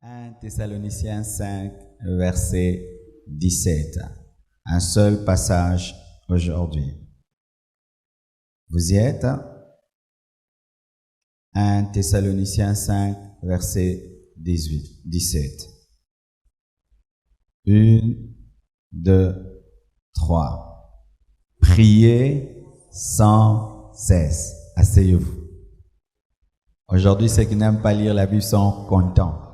1 Thessaloniciens 5, verset 17. Un seul passage aujourd'hui. Vous y êtes? 1 Thessaloniciens 5, verset 17. 1, 2, 3. Priez sans cesse. Asseyez-vous. Aujourd'hui, ceux qui n'aiment pas lire la Bible sont contents.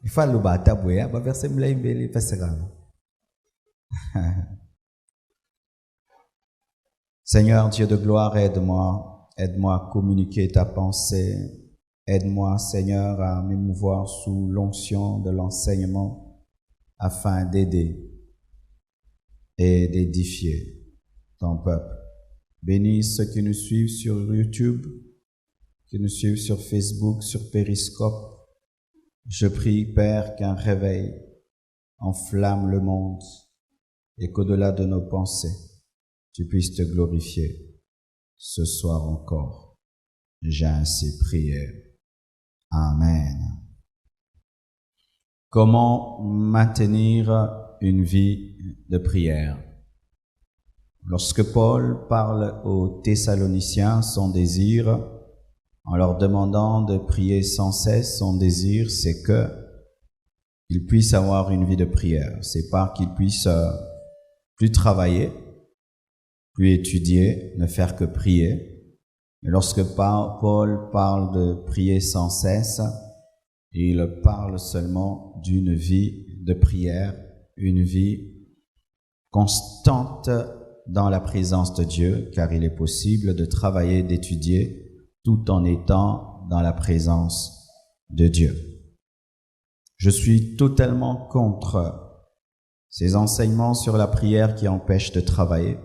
Il faut le battre, verset m'laimbeli fasera. Seigneur Dieu de gloire, aide-moi à communiquer ta pensée. Aide-moi, Seigneur, à m'émouvoir sous l'onction de l'enseignement afin d'aider et d'édifier ton peuple. Bénis ceux qui nous suivent sur YouTube, qui nous suivent sur Facebook, sur Periscope. Je prie, Père, qu'un réveil enflamme le monde et qu'au-delà de nos pensées, tu puisses te glorifier ce soir encore. J'ai ainsi prié. Amen. Comment maintenir une vie de prière? Lorsque Paul parle aux Thessaloniciens, son désir, en leur demandant de prier sans cesse, son désir, c'est que ils puissent avoir une vie de prière. C'est pas qu'ils puissent plus travailler, plus étudier, ne faire que prier. Mais lorsque Paul parle de prier sans cesse, il parle seulement d'une vie de prière, une vie constante dans la présence de Dieu, car il est possible de travailler, d'étudier, tout en étant dans la présence de Dieu. Je suis totalement contre ces enseignements sur la prière qui empêchent de travailler.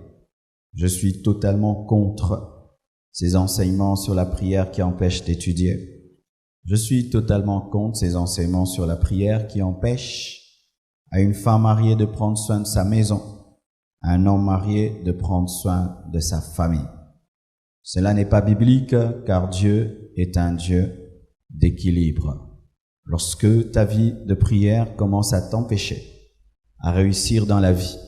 Je suis totalement contre ces enseignements sur la prière qui empêchent d'étudier. Je suis totalement contre ces enseignements sur la prière qui empêchent à une femme mariée de prendre soin de sa maison, à un homme marié de prendre soin de sa famille. Cela n'est pas biblique, car Dieu est un Dieu d'équilibre. Lorsque ta vie de prière commence à t'empêcher à réussir dans la vie,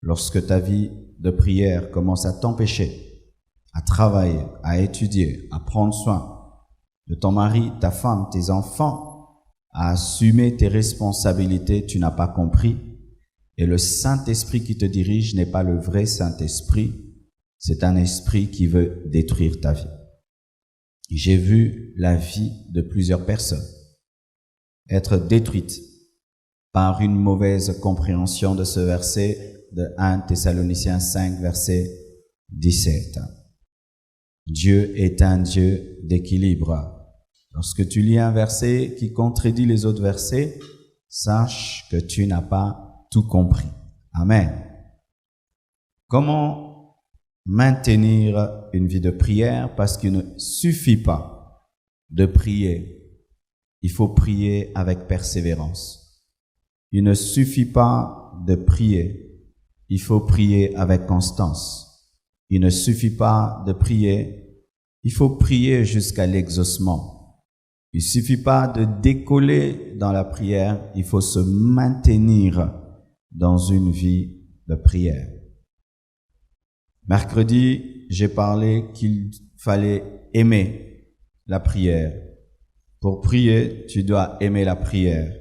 lorsque ta vie de prière commence à t'empêcher à travailler, à étudier, à prendre soin de ton mari, ta femme, tes enfants, à assumer tes responsabilités, tu n'as pas compris. Et le Saint-Esprit qui te dirige n'est pas le vrai Saint-Esprit. C'est un esprit qui veut détruire ta vie. J'ai vu la vie de plusieurs personnes être détruite par une mauvaise compréhension de ce verset de 1 Thessaloniciens 5, verset 17. Dieu est un Dieu d'équilibre. Lorsque tu lis un verset qui contredit les autres versets, sache que tu n'as pas tout compris. Amen. Comment maintenir une vie de prière? Parce qu'il ne suffit pas de prier. Il faut prier avec persévérance. Il ne suffit pas de prier. Il faut prier avec constance. Il ne suffit pas de prier. Il faut prier jusqu'à l'exaucement. Il ne suffit pas de décoller dans la prière. Il faut se maintenir dans une vie de prière. Mercredi, j'ai parlé qu'il fallait aimer la prière. Pour prier, tu dois aimer la prière.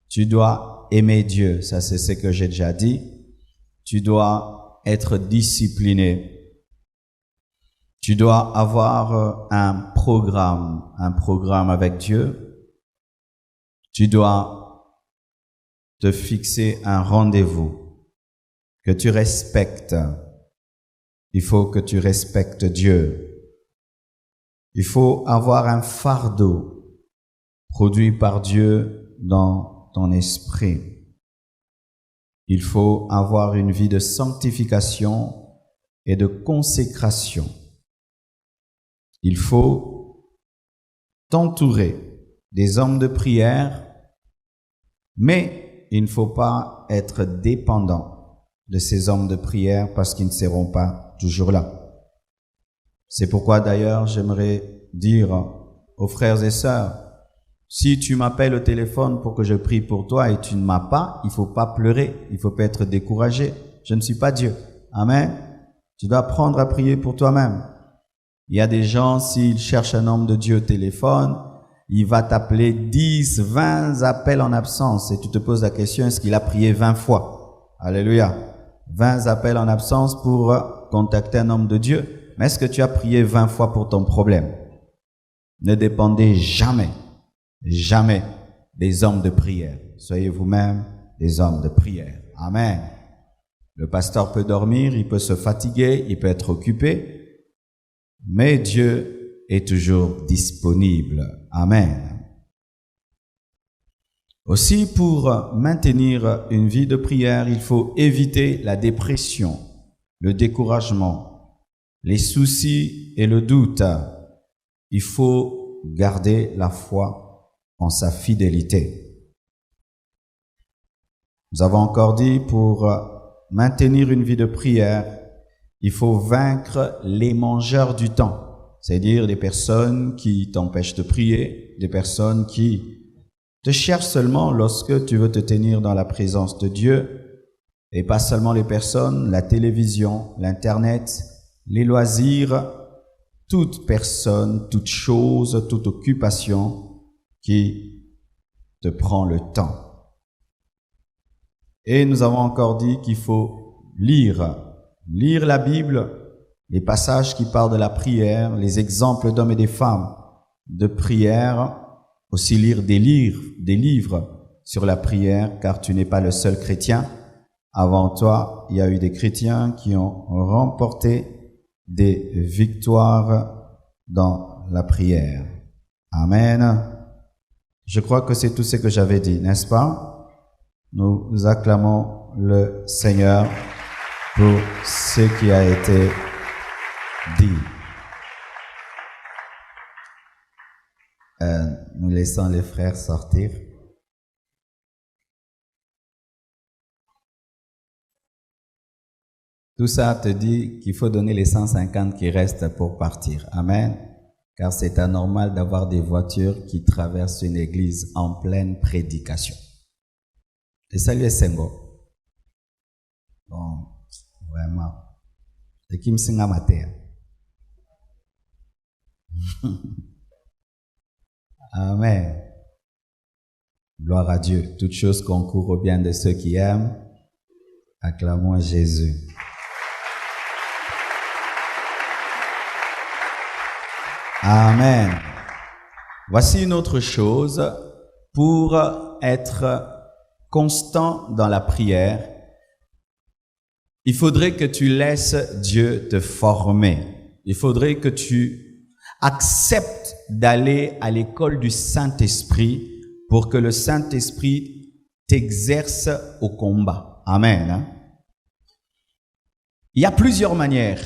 Tu dois aimer Dieu, ça c'est ce que j'ai déjà dit. Tu dois être discipliné. Tu dois avoir un programme avec Dieu. Tu dois te fixer un rendez-vous que tu respectes. Il faut que tu respectes Dieu. Il faut avoir un fardeau produit par Dieu dans ton esprit. Il faut avoir une vie de sanctification et de consécration. Il faut t'entourer des hommes de prière, mais il ne faut pas être dépendant de ces hommes de prière parce qu'ils ne seront pas toujours là. C'est pourquoi d'ailleurs j'aimerais dire aux frères et sœurs, Si tu m'appelles au téléphone pour que je prie pour toi et tu ne m'as pas, il faut pas pleurer, il faut pas être découragé. Je ne suis pas Dieu. Amen. Tu dois apprendre à prier pour toi-même. Il y a des gens, s'ils cherchent un homme de Dieu au téléphone, il va t'appeler 10, 20 appels en absence et tu te poses la question, est-ce qu'il a prié 20 fois? Alléluia. 20 appels en absence pour contacter un homme de Dieu. Mais est-ce que tu as prié 20 fois pour ton problème? Ne dépendez jamais des hommes de prière. Soyez vous-même des hommes de prière. Amen. Le pasteur peut dormir, il peut se fatiguer, il peut être occupé, mais Dieu est toujours disponible. Amen. Aussi, pour maintenir une vie de prière, il faut éviter la dépression, le découragement, les soucis et le doute. Il faut garder la foi en sa fidélité. Nous avons encore dit, pour maintenir une vie de prière, il faut vaincre les mangeurs du temps, c'est-à-dire des personnes qui t'empêchent de prier, des personnes qui te cherchent seulement lorsque tu veux te tenir dans la présence de Dieu, et pas seulement les personnes, la télévision, l'internet, les loisirs, toute personne, toute chose, toute occupation qui te prend le temps. Et nous avons encore dit qu'il faut lire la Bible, les passages qui parlent de la prière, les exemples d'hommes et des femmes de prière, aussi lire des livres sur la prière, car tu n'es pas le seul chrétien. Avant toi, il y a eu des chrétiens qui ont remporté des victoires dans la prière. Amen. Je crois que c'est tout ce que j'avais dit, n'est-ce pas? Nous acclamons le Seigneur pour ce qui a été dit. Nous laissons les frères sortir. Tout ça te dit qu'il faut donner les 150 qui restent pour partir. Amen. Car c'est anormal d'avoir des voitures qui traversent une église en pleine prédication. Et salut Sengo. Bon, vraiment. Et qui me signe à ma terre. Amen. Gloire à Dieu. Toute chose concourt au bien de ceux qui aiment. Acclamons Jésus. Amen. Voici une autre chose pour être constant dans la prière. Il faudrait que tu laisses Dieu te former. Il faudrait que tu acceptes d'aller à l'école du Saint-Esprit pour que le Saint-Esprit t'exerce au combat. Amen. Hein? Il y a plusieurs manières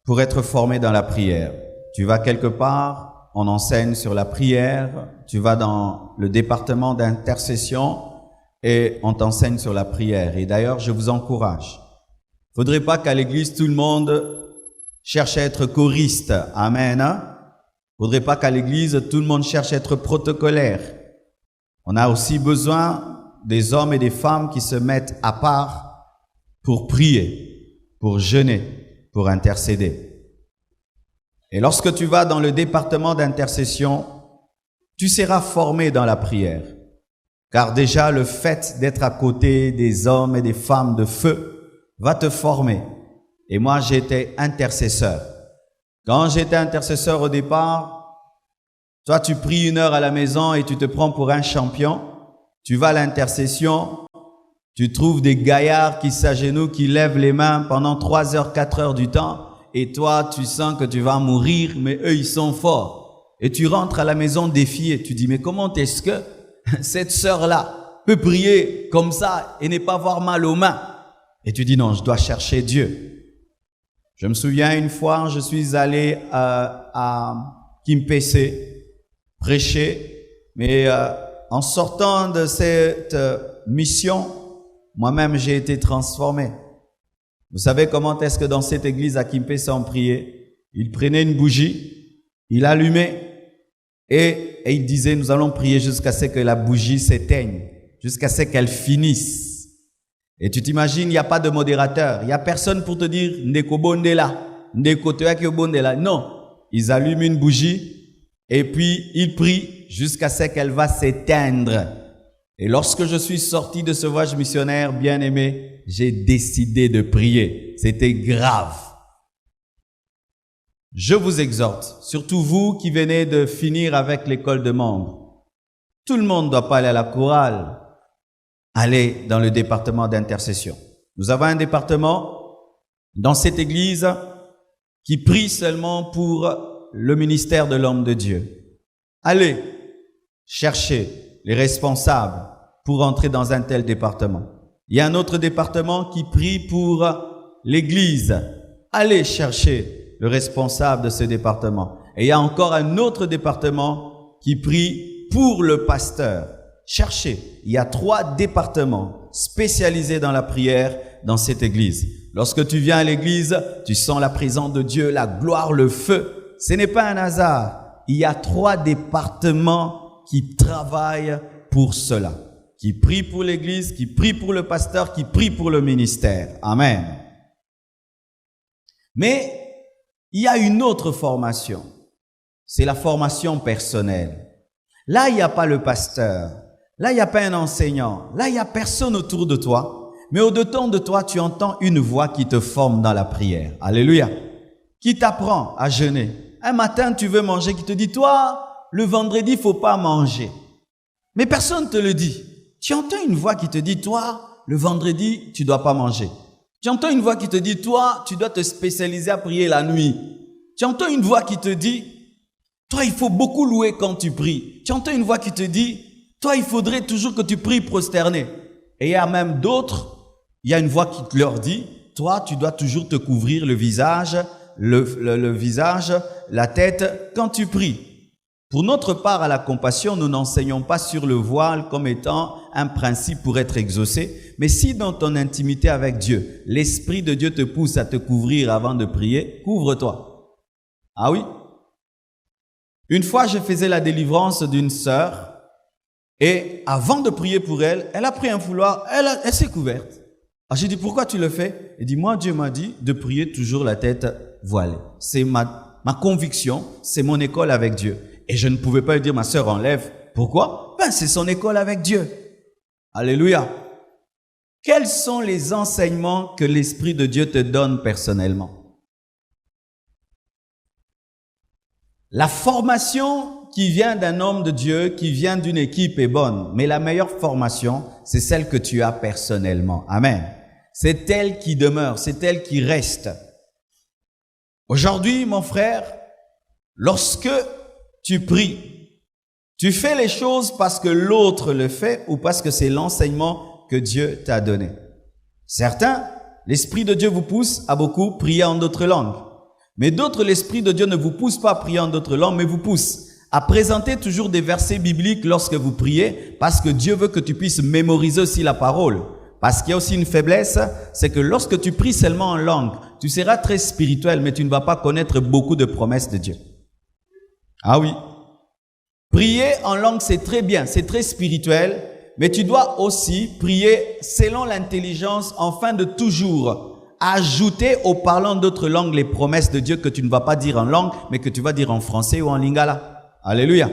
pour être formé dans la prière. Tu vas quelque part, on enseigne sur la prière, tu vas dans le département d'intercession et on t'enseigne sur la prière. Et d'ailleurs, je vous encourage. Il ne faudrait pas qu'à l'église, tout le monde cherche à être choriste. Amen. Il ne faudrait pas qu'à l'église, tout le monde cherche à être protocolaire. On a aussi besoin des hommes et des femmes qui se mettent à part pour prier, pour jeûner, pour intercéder. Et lorsque tu vas dans le département d'intercession, tu seras formé dans la prière. Car déjà, le fait d'être à côté des hommes et des femmes de feu va te former. Et moi, j'étais intercesseur. Quand j'étais intercesseur au départ, toi, tu pries 1 heure à la maison et tu te prends pour un champion. Tu vas à l'intercession, tu trouves des gaillards qui s'agenouillent, qui lèvent les mains pendant 3 heures, 4 heures du temps. Et toi, tu sens que tu vas mourir, mais eux, ils sont forts. Et tu rentres à la maison défié. Tu dis, mais comment est-ce que cette sœur-là peut prier comme ça et ne pas avoir mal aux mains? Et tu dis, non, je dois chercher Dieu. Je me souviens une fois, je suis allé à Kimpese prêcher, mais en sortant de cette mission, moi-même, j'ai été transformé. Vous savez comment est-ce que dans cette église à Kimpese on priait? Il prenait une bougie, il allumait, Et il disait, nous allons prier jusqu'à ce que la bougie s'éteigne, jusqu'à ce qu'elle finisse. Et tu t'imagines, il n'y a pas de modérateur, il n'y a personne pour te dire, Ndeko Bondela, Ndeko Toyake Bondela. Non, ils allument une bougie et puis ils prient jusqu'à ce qu'elle va s'éteindre. Et lorsque je suis sorti de ce voyage missionnaire, bien aimé, j'ai décidé de prier. C'était grave. Je vous exhorte, surtout vous qui venez de finir avec l'école de membres. Tout le monde ne doit pas aller à la chorale. Allez dans le département d'intercession. Nous avons un département dans cette église qui prie seulement pour le ministère de l'homme de Dieu. Allez chercher les responsables pour entrer dans un tel département. Il y a un autre département qui prie pour l'église. Allez chercher le responsable de ce département. Et il y a encore un autre département qui prie pour le pasteur. Cherchez. Il y a 3 départements spécialisés dans la prière dans cette église. Lorsque tu viens à l'église, tu sens la présence de Dieu, la gloire, le feu. Ce n'est pas un hasard. Il y a 3 départements qui travaillent pour cela. Qui prient pour l'église, qui prient pour le pasteur, qui prient pour le ministère. Amen. Mais il y a une autre formation. C'est la formation personnelle. Là, il n'y a pas le pasteur. Là, il n'y a pas un enseignant. Là, il n'y a personne autour de toi. Mais au-dedans de toi, tu entends une voix qui te forme dans la prière. Alléluia. Qui t'apprend à jeûner. Un matin, tu veux manger, qui te dit, toi, le vendredi, il ne faut pas manger. Mais personne ne te le dit. Tu entends une voix qui te dit, toi, le vendredi, tu ne dois pas manger. Tu entends une voix qui te dit, toi, tu dois te spécialiser à prier la nuit. Tu entends une voix qui te dit, toi, il faut beaucoup louer quand tu pries. Tu entends une voix qui te dit, toi, il faudrait toujours que tu pries prosterné. Et il y a même d'autres, il y a une voix qui leur dit, toi, tu dois toujours te couvrir le visage, le visage, la tête quand tu pries. Pour notre part, à la compassion, nous n'enseignons pas sur le voile comme étant un principe pour être exaucé. Mais si dans ton intimité avec Dieu, l'Esprit de Dieu te pousse à te couvrir avant de prier, couvre-toi. Ah oui? Une fois, je faisais la délivrance d'une sœur et avant de prier pour elle, elle a pris un foulard, elle s'est couverte. Alors j'ai dit, pourquoi tu le fais? Elle dit, moi, Dieu m'a dit de prier toujours la tête voilée. C'est ma conviction, c'est mon école avec Dieu. Et je ne pouvais pas lui dire, ma sœur, enlève. Pourquoi? Ben, c'est son école avec Dieu. Alléluia. Quels sont les enseignements que l'Esprit de Dieu te donne personnellement? La formation qui vient d'un homme de Dieu, qui vient d'une équipe est bonne. Mais la meilleure formation, c'est celle que tu as personnellement. Amen. C'est elle qui demeure, c'est elle qui reste. Aujourd'hui, mon frère, lorsque tu pries, tu fais les choses parce que l'autre le fait ou parce que c'est l'enseignement que Dieu t'a donné. Certains, l'Esprit de Dieu vous pousse à beaucoup prier en d'autres langues. Mais d'autres, l'Esprit de Dieu ne vous pousse pas à prier en d'autres langues, mais vous pousse à présenter toujours des versets bibliques lorsque vous priez parce que Dieu veut que tu puisses mémoriser aussi la parole. Parce qu'il y a aussi une faiblesse, c'est que lorsque tu pries seulement en langue, tu seras très spirituel, mais tu ne vas pas connaître beaucoup de promesses de Dieu. Ah oui. Prier en langue, c'est très bien, c'est très spirituel, mais tu dois aussi prier selon l'intelligence afin de toujours ajouter au parlant d'autres langues les promesses de Dieu que tu ne vas pas dire en langue, mais que tu vas dire en français ou en lingala. Alléluia.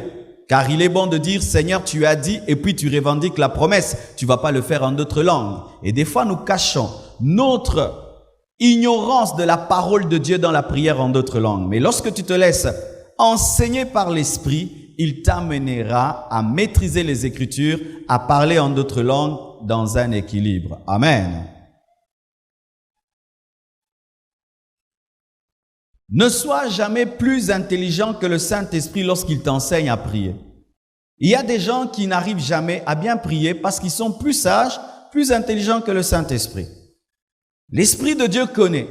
Car il est bon de dire, Seigneur, tu as dit, et puis tu revendiques la promesse. Tu ne vas pas le faire en d'autres langues. Et des fois, nous cachons notre ignorance de la parole de Dieu dans la prière en d'autres langues. Mais lorsque tu te laisses enseigner par l'Esprit, il t'amènera à maîtriser les Écritures, à parler en d'autres langues dans un équilibre. Amen. Ne sois jamais plus intelligent que le Saint-Esprit lorsqu'il t'enseigne à prier. Il y a des gens qui n'arrivent jamais à bien prier parce qu'ils sont plus sages, plus intelligents que le Saint-Esprit. L'Esprit de Dieu connaît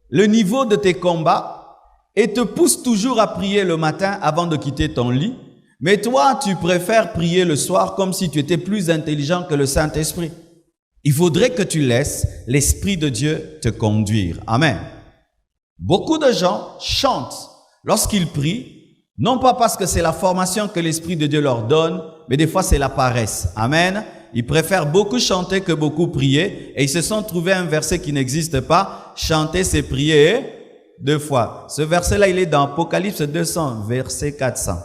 le niveau de tes combats et te pousse toujours à prier le matin avant de quitter ton lit. Mais toi, tu préfères prier le soir comme si tu étais plus intelligent que le Saint-Esprit. Il faudrait que tu laisses l'Esprit de Dieu te conduire. Amen. Beaucoup de gens chantent lorsqu'ils prient Non pas parce que c'est la formation que l'Esprit de Dieu leur donne, mais des fois c'est la paresse. Amen. Ils préfèrent beaucoup chanter que beaucoup prier et ils se sont trouvés un verset qui n'existe pas. Chanter, c'est prier 2 fois. Ce verset-là, il est dans Apocalypse 200, verset 400.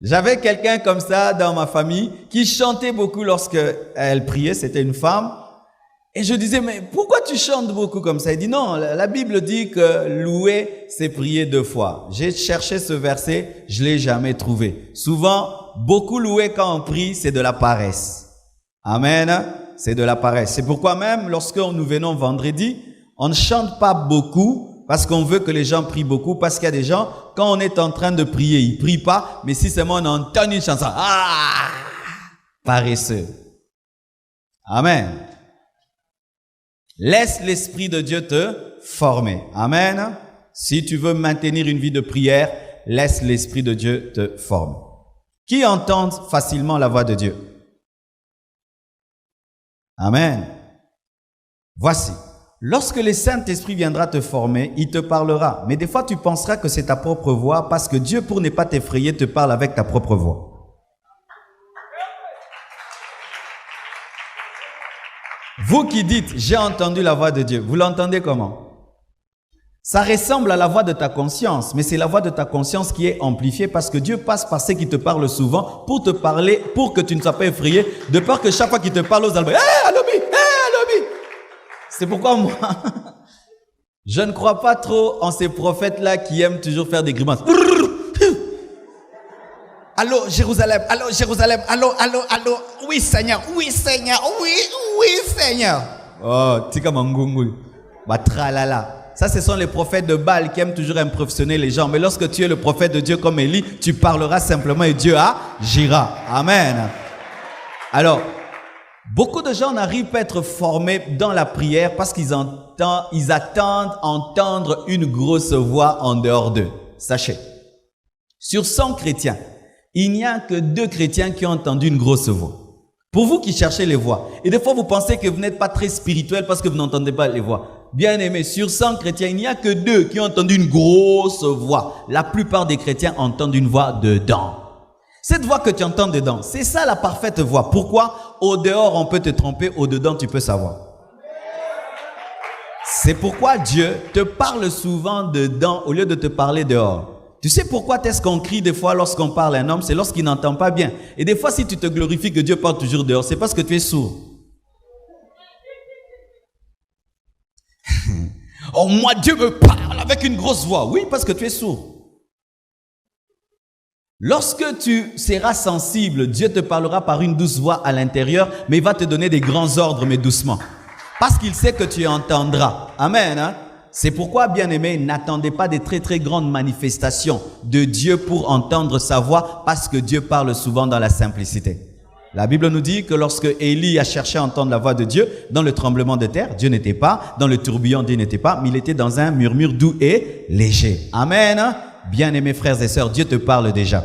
J'avais quelqu'un comme ça dans ma famille qui chantait beaucoup lorsqu'elle priait, c'était une femme. Et je disais, mais pourquoi tu chantes beaucoup comme ça? Il dit, non, la Bible dit que louer, c'est prier 2 fois. J'ai cherché ce verset, je l'ai jamais trouvé. Souvent, beaucoup louer quand on prie, c'est de la paresse. Amen. C'est de la paresse. C'est pourquoi même, lorsque nous venons vendredi, on ne chante pas beaucoup parce qu'on veut que les gens prient beaucoup. Parce qu'il y a des gens, quand on est en train de prier, ils ne prient pas. Mais si seulement on entend une chanson, paresseux. Amen. Laisse l'Esprit de Dieu te former. Amen. Si tu veux maintenir une vie de prière, laisse l'Esprit de Dieu te former. Qui entend facilement la voix de Dieu? Amen. Voici. Lorsque le Saint-Esprit viendra te former, il te parlera. Mais des fois, tu penseras que c'est ta propre voix parce que Dieu, pour ne pas t'effrayer, te parle avec ta propre voix. Vous qui dites, j'ai entendu la voix de Dieu, vous l'entendez comment? Ça ressemble à la voix de ta conscience, mais c'est la voix de ta conscience qui est amplifiée parce que Dieu passe par ceux qui te parlent souvent pour te parler, pour que tu ne sois pas effrayé, de peur que chaque fois qu'il te parle aux albums, hey, Alobi! C'est pourquoi moi, je ne crois pas trop en ces prophètes-là qui aiment toujours faire des grimaces. Allô, Jérusalem, allô, Jérusalem, allô, allô, allô. Oui, Seigneur, oui, Seigneur, oui, oui, Seigneur. Oh, tika mangungul. Batralala. Ça, ce sont les prophètes de Baal qui aiment toujours impressionner les gens. Mais lorsque tu es le prophète de Dieu comme Élie, tu parleras simplement et Dieu agira. Amen. Alors, beaucoup de gens n'arrivent pas à être formés dans la prière parce qu'ils attendent entendre une grosse voix en dehors d'eux. Sachez, sur 100 chrétiens, il n'y a que 2 chrétiens qui ont entendu une grosse voix. Pour vous qui cherchez les voix, et des fois vous pensez que vous n'êtes pas très spirituel parce que vous n'entendez pas les voix. Bien aimé, sur 100 chrétiens, il n'y a que 2 qui ont entendu une grosse voix. La plupart des chrétiens entendent une voix dedans. Cette voix que tu entends dedans, c'est ça la parfaite voix. Pourquoi? Au dehors, on peut te tromper, au dedans, tu peux savoir. C'est pourquoi Dieu te parle souvent dedans au lieu de te parler dehors. Tu sais pourquoi est-ce qu'on crie des fois lorsqu'on parle à un homme? C'est lorsqu'il n'entend pas bien. Et des fois, si tu te glorifies que Dieu parle toujours dehors, c'est parce que tu es sourd. Oh, moi, Dieu me parle avec une grosse voix. Oui, parce que tu es sourd. Lorsque tu seras sensible, Dieu te parlera par une douce voix à l'intérieur, mais il va te donner des grands ordres, mais doucement. Parce qu'il sait que tu entendras. Amen. Hein? C'est pourquoi, bien-aimés, n'attendez pas des très très grandes manifestations de Dieu pour entendre sa voix, parce que Dieu parle souvent dans la simplicité. La Bible nous dit que lorsque Élie a cherché à entendre la voix de Dieu, dans le tremblement de terre, Dieu n'était pas, dans le tourbillon, Dieu n'était pas, mais il était dans un murmure doux et léger. Amen. Bien-aimés frères et sœurs, Dieu te parle déjà.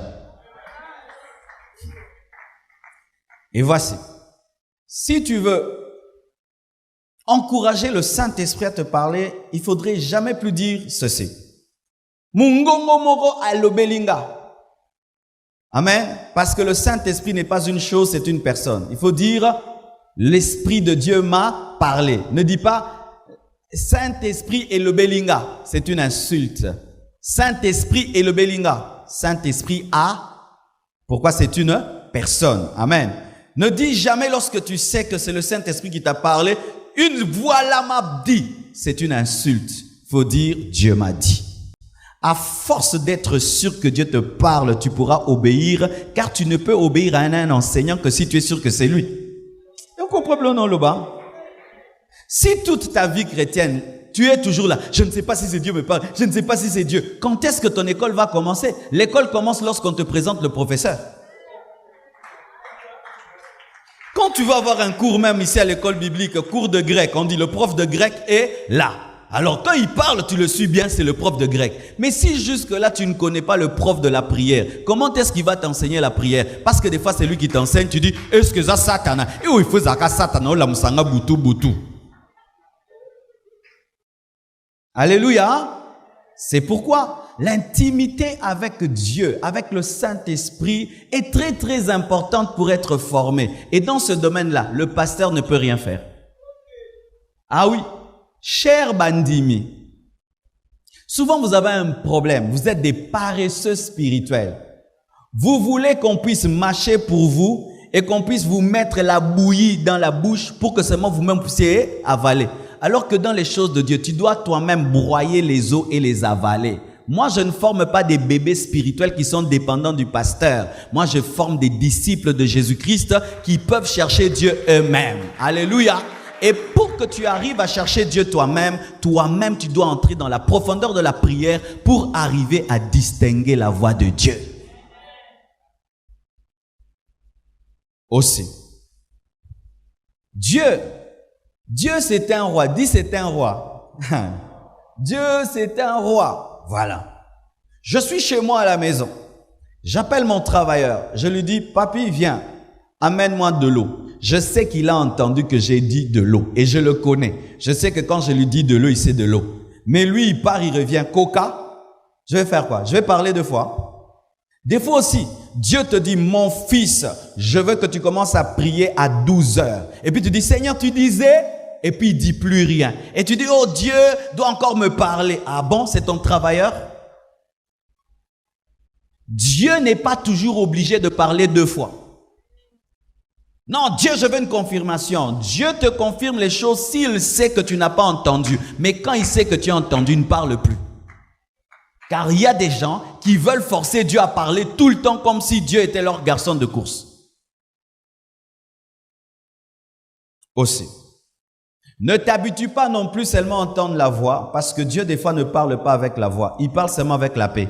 Et voici, si tu veux encourager le Saint-Esprit à te parler, il faudrait jamais plus dire ceci. Mungongo moko alobelinga. Amen. Parce que le Saint-Esprit n'est pas une chose, c'est une personne. Il faut dire, l'Esprit de Dieu m'a parlé. Ne dis pas, Saint-Esprit et le Belinga. C'est une insulte. Saint-Esprit et le Belinga. Saint-Esprit a. Pourquoi c'est une personne? Amen. Ne dis jamais lorsque tu sais que c'est le Saint-Esprit qui t'a parlé, une voix là m'a dit. C'est une insulte. Il faut dire, Dieu m'a dit. À force d'être sûr que Dieu te parle, tu pourras obéir, car tu ne peux obéir à un enseignant que si tu es sûr que c'est lui. Vous comprenez non, Loba? Si toute ta vie chrétienne, tu es toujours là, je ne sais pas si c'est Dieu me parle, je ne sais pas si c'est Dieu. Quand est-ce que ton école va commencer? L'école commence lorsqu'on te présente le professeur. Quand tu vas avoir un cours même ici à l'école biblique, cours de grec, on dit le prof de grec est là. Alors quand il parle, tu le suis bien, c'est le prof de grec. Mais si jusque-là, tu ne connais pas le prof de la prière, comment est-ce qu'il va t'enseigner la prière? Parce que des fois, c'est lui qui t'enseigne, tu dis, est-ce que ça satana? Et où il faut zaka satana, la musanga boutou boutou. Alléluia. C'est pourquoi l'intimité avec Dieu, avec le Saint-Esprit est très très importante pour être formé. Et dans ce domaine-là, le pasteur ne peut rien faire. Ah oui, cher Bandimi, souvent vous avez un problème, vous êtes des paresseux spirituels. Vous voulez qu'on puisse mâcher pour vous et qu'on puisse vous mettre la bouillie dans la bouche pour que seulement vous-même puissiez avaler. Alors que dans les choses de Dieu, tu dois toi-même broyer les os et les avaler. Moi, je ne forme pas des bébés spirituels qui sont dépendants du pasteur. Moi, je forme des disciples de Jésus-Christ qui peuvent chercher Dieu eux-mêmes. Alléluia. Et pour que tu arrives à chercher Dieu toi-même, tu dois entrer dans la profondeur de la prière pour arriver à distinguer la voix de Dieu. Aussi. Dieu c'est un roi. Dis c'est un roi. Dieu c'est un roi. Voilà. Je suis chez moi à la maison. J'appelle mon travailleur. Je lui dis, papi, viens, amène-moi de l'eau. Je sais qu'il a entendu que j'ai dit de l'eau et je le connais. Je sais que quand je lui dis de l'eau, il sait de l'eau. Mais lui, il part, il revient. Coca, je vais faire quoi? Je vais parler 2 fois. Des fois aussi, Dieu te dit, mon fils, je veux que tu commences à prier à 12 heures. Et puis tu dis, Seigneur, tu disais, et puis il dit plus rien. Et tu dis, oh Dieu doit encore me parler. Ah bon, c'est ton travailleur? Dieu n'est pas toujours obligé de parler 2 fois. Non, Dieu, je veux une confirmation. Dieu te confirme les choses s'il sait que tu n'as pas entendu. Mais quand il sait que tu as entendu, il ne parle plus. Car il y a des gens qui veulent forcer Dieu à parler tout le temps comme si Dieu était leur garçon de course. Aussi. Ne t'habitue pas non plus seulement à entendre la voix, parce que Dieu des fois ne parle pas avec la voix. Il parle seulement avec la paix.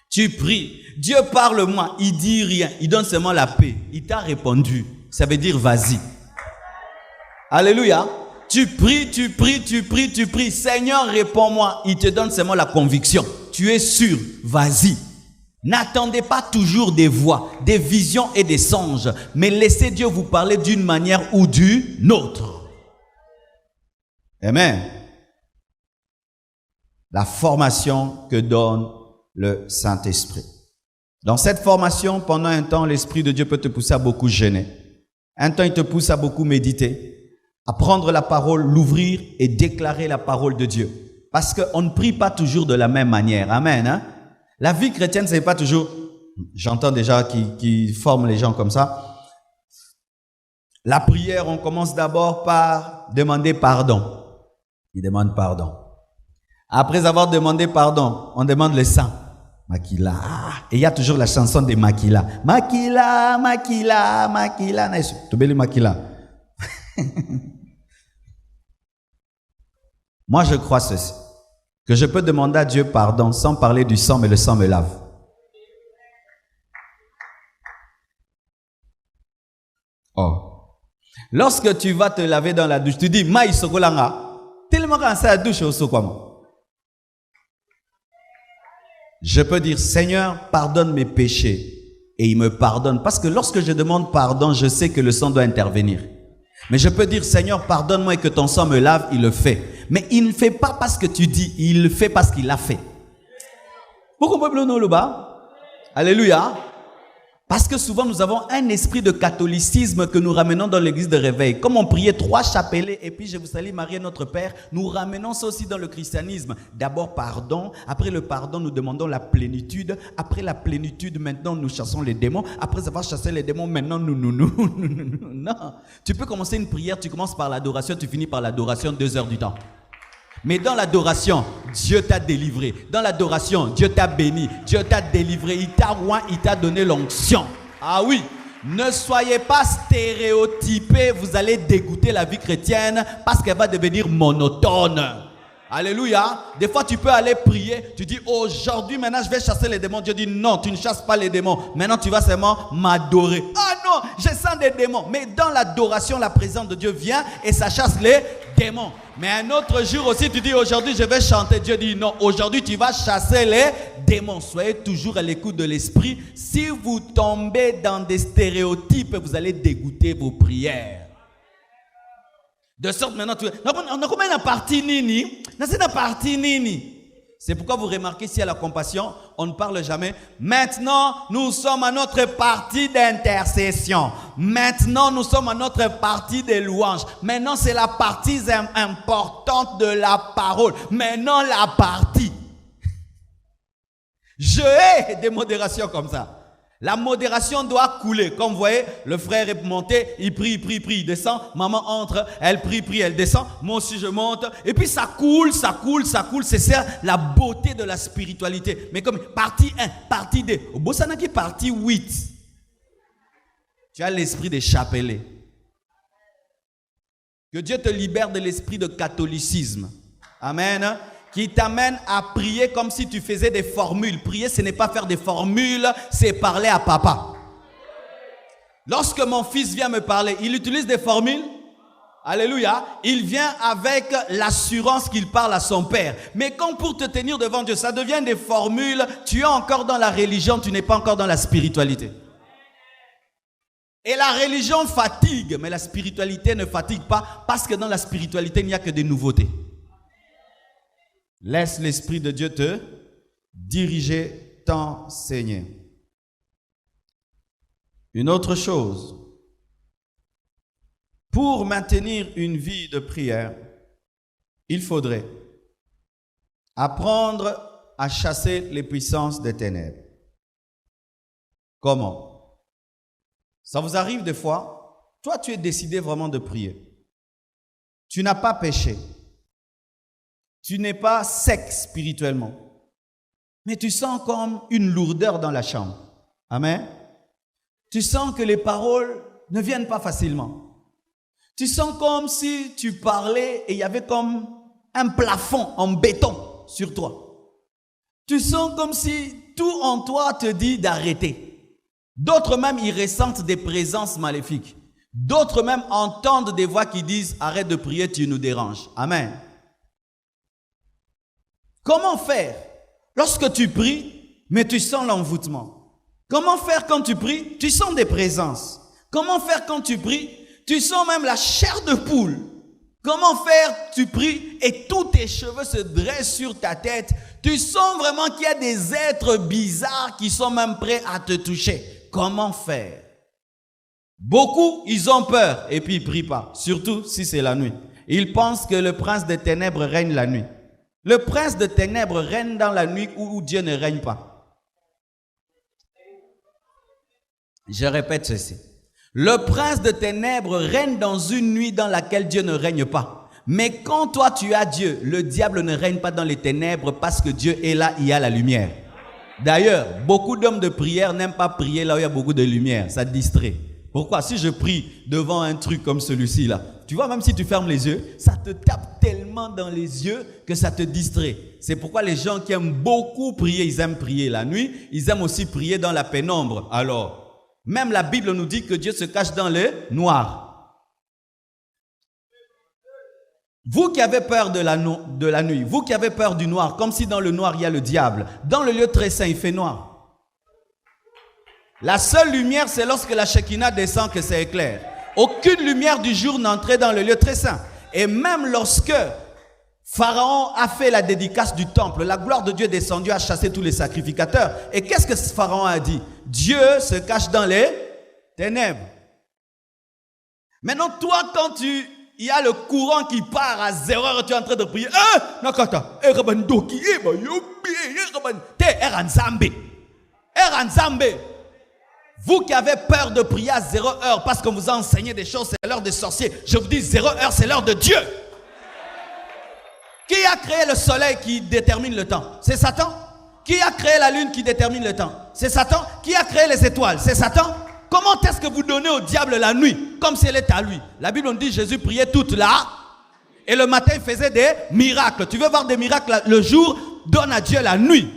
Tu pries, Dieu parle-moi, il dit rien, il donne seulement la paix. Il t'a répondu, ça veut dire vas-y. Alléluia. Tu pries, Seigneur réponds-moi, il te donne seulement la conviction. Tu es sûr, vas-y. N'attendez pas toujours des voix, des visions et des songes, mais laissez Dieu vous parler d'une manière ou d'une autre. Amen. La formation que donne le Saint-Esprit. Dans cette formation, pendant un temps, l'Esprit de Dieu peut te pousser à beaucoup jeûner. Un temps, il te pousse à beaucoup méditer, à prendre la parole, l'ouvrir et déclarer la parole de Dieu. Parce qu'on ne prie pas toujours de la même manière. Amen. Hein? La vie chrétienne, c'est pas toujours... J'entends déjà qui forment les gens comme ça. La prière, on commence d'abord par demander pardon. Il demande pardon. Après avoir demandé pardon, on demande le sang. Makila. Et il y a toujours la chanson de Makila. Makila, Makila, Makila. Tu belle Makila. Moi, je crois ceci. Que je peux demander à Dieu pardon sans parler du sang, mais le sang me lave. Oh. Lorsque tu vas te laver dans la douche, tu dis, Maï Sokolanga. Tellement quand c'est la douche au Sokwamo. Je peux dire, Seigneur, pardonne mes péchés. Et il me pardonne. Parce que lorsque je demande pardon, je sais que le sang doit intervenir. Mais je peux dire, Seigneur, pardonne-moi et que ton sang me lave, il le fait. Mais il ne fait pas parce que tu dis, il le fait parce qu'il l'a fait. Vous comprenez le bas? Alléluia. Parce que souvent nous avons un esprit de catholicisme que nous ramenons dans l'église de réveil. Comme on priait 3 chapelets et puis je vous salue Marie notre Père, nous ramenons ça aussi dans le christianisme. D'abord pardon, après le pardon nous demandons la plénitude, après la plénitude maintenant nous chassons les démons, après avoir chassé les démons maintenant non. Tu peux commencer une prière, tu commences par l'adoration, tu finis par l'adoration 2 heures du temps. Mais dans l'adoration, Dieu t'a délivré. Dans l'adoration, Dieu t'a béni. Dieu t'a délivré. Il t'a oint, il t'a donné l'onction. Ah oui. Ne soyez pas stéréotypés. Vous allez dégoûter la vie chrétienne parce qu'elle va devenir monotone. Alléluia. Des fois, tu peux aller prier. Tu dis, aujourd'hui, maintenant, je vais chasser les démons. Dieu dit, non, tu ne chasses pas les démons. Maintenant, tu vas seulement m'adorer. Ah non, je sens des démons. Mais dans l'adoration, la présence de Dieu vient et ça chasse les démons. Mais un autre jour aussi, tu dis, aujourd'hui, je vais chanter. Dieu dit, non, aujourd'hui, tu vas chasser les démons. Soyez toujours à l'écoute de l'esprit. Si vous tombez dans des stéréotypes, vous allez dégoûter vos prières. De sorte maintenant, on a combien de parties nini? C'est une partie nini. C'est pourquoi vous remarquez ici à la compassion, on ne parle jamais. Maintenant, nous sommes à notre partie d'intercession. Maintenant, nous sommes à notre partie de louange. Maintenant, c'est la partie importante de la parole. Maintenant, la partie. Je hais des modérations comme ça. La modération doit couler. Comme vous voyez, le frère est monté, il prie, il descend. Maman entre, elle prie, elle descend. Moi aussi, je monte. Et puis ça coule. C'est ça la beauté de la spiritualité. Mais comme partie 1, partie 2. Au Bossanaki, partie 8. Tu as l'esprit des chapelets. Que Dieu te libère de l'esprit de catholicisme. Amen. Qui t'amène à prier comme si tu faisais des formules. Prier, ce n'est pas faire des formules, c'est parler à papa. Lorsque mon fils vient me parler, il utilise des formules. Alléluia. Il vient avec l'assurance qu'il parle à son père. Mais quand pour te tenir devant Dieu, ça devient des formules, tu es encore dans la religion, tu n'es pas encore dans la spiritualité. Et la religion fatigue, mais la spiritualité ne fatigue pas, parce que dans la spiritualité, il n'y a que des nouveautés. Laisse l'Esprit de Dieu te diriger, t'enseigner. Une autre chose, pour maintenir une vie de prière, il faudrait apprendre à chasser les puissances des ténèbres. Comment? Ça vous arrive des fois, toi tu es décidé vraiment de prier. Tu n'as pas péché. Tu n'es pas sec spirituellement, mais tu sens comme une lourdeur dans la chambre. Amen. Tu sens que les paroles ne viennent pas facilement. Tu sens comme si tu parlais et il y avait comme un plafond en béton sur toi. Tu sens comme si tout en toi te dit d'arrêter. D'autres même, ils ressentent des présences maléfiques. D'autres même entendent des voix qui disent « Arrête de prier, tu nous déranges. » Amen. Comment faire lorsque tu pries, mais tu sens l'envoûtement? Comment faire quand tu pries? Tu sens des présences. Comment faire quand tu pries? Tu sens même la chair de poule. Comment faire? Tu pries et tous tes cheveux se dressent sur ta tête. Tu sens vraiment qu'il y a des êtres bizarres qui sont même prêts à te toucher. Comment faire? Beaucoup, ils ont peur et puis ils ne prient pas. Surtout si c'est la nuit. Ils pensent que le prince des ténèbres règne la nuit. Le prince de ténèbres règne dans la nuit où Dieu ne règne pas. Je répète ceci. Le prince de ténèbres règne dans une nuit dans laquelle Dieu ne règne pas. Mais quand toi tu as Dieu, le diable ne règne pas dans les ténèbres parce que Dieu est là, il y a la lumière. D'ailleurs, beaucoup d'hommes de prière n'aiment pas prier là où il y a beaucoup de lumière. Ça distrait. Pourquoi? Si je prie devant un truc comme celui-ci là, tu vois, même si tu fermes les yeux, ça te tape tellement dans les yeux que ça te distrait. C'est pourquoi les gens qui aiment beaucoup prier, ils aiment prier la nuit, ils aiment aussi prier dans la pénombre. Alors, même la Bible nous dit que Dieu se cache dans le noir. Vous qui avez peur de la nuit, vous qui avez peur du noir, comme si dans le noir il y a le diable, dans le lieu très saint il fait noir. La seule lumière, c'est lorsque la Shekinah descend que c'est éclair. Aucune lumière du jour n'entrait dans le lieu très saint. Et même lorsque Pharaon a fait la dédicace du temple, la gloire de Dieu est descendue à chasser tous les sacrificateurs. Et qu'est-ce que Pharaon a dit? Dieu se cache dans les ténèbres. Maintenant, toi, quand il y a le courant qui part à 0 heure, tu es en train de prier. Vous qui avez peur de prier à 0 heure parce qu'on vous a enseigné des choses, c'est l'heure des sorciers. Je vous dis 0 heure, c'est l'heure de Dieu. Qui a créé le soleil qui détermine le temps? C'est Satan. Qui a créé la lune qui détermine le temps? C'est Satan. Qui a créé les étoiles? C'est Satan. Comment est-ce que vous donnez au diable la nuit comme si elle est à lui? La Bible nous dit Jésus priait toute là et le matin il faisait des miracles. Tu veux voir des miracles le jour? Donne à Dieu la nuit.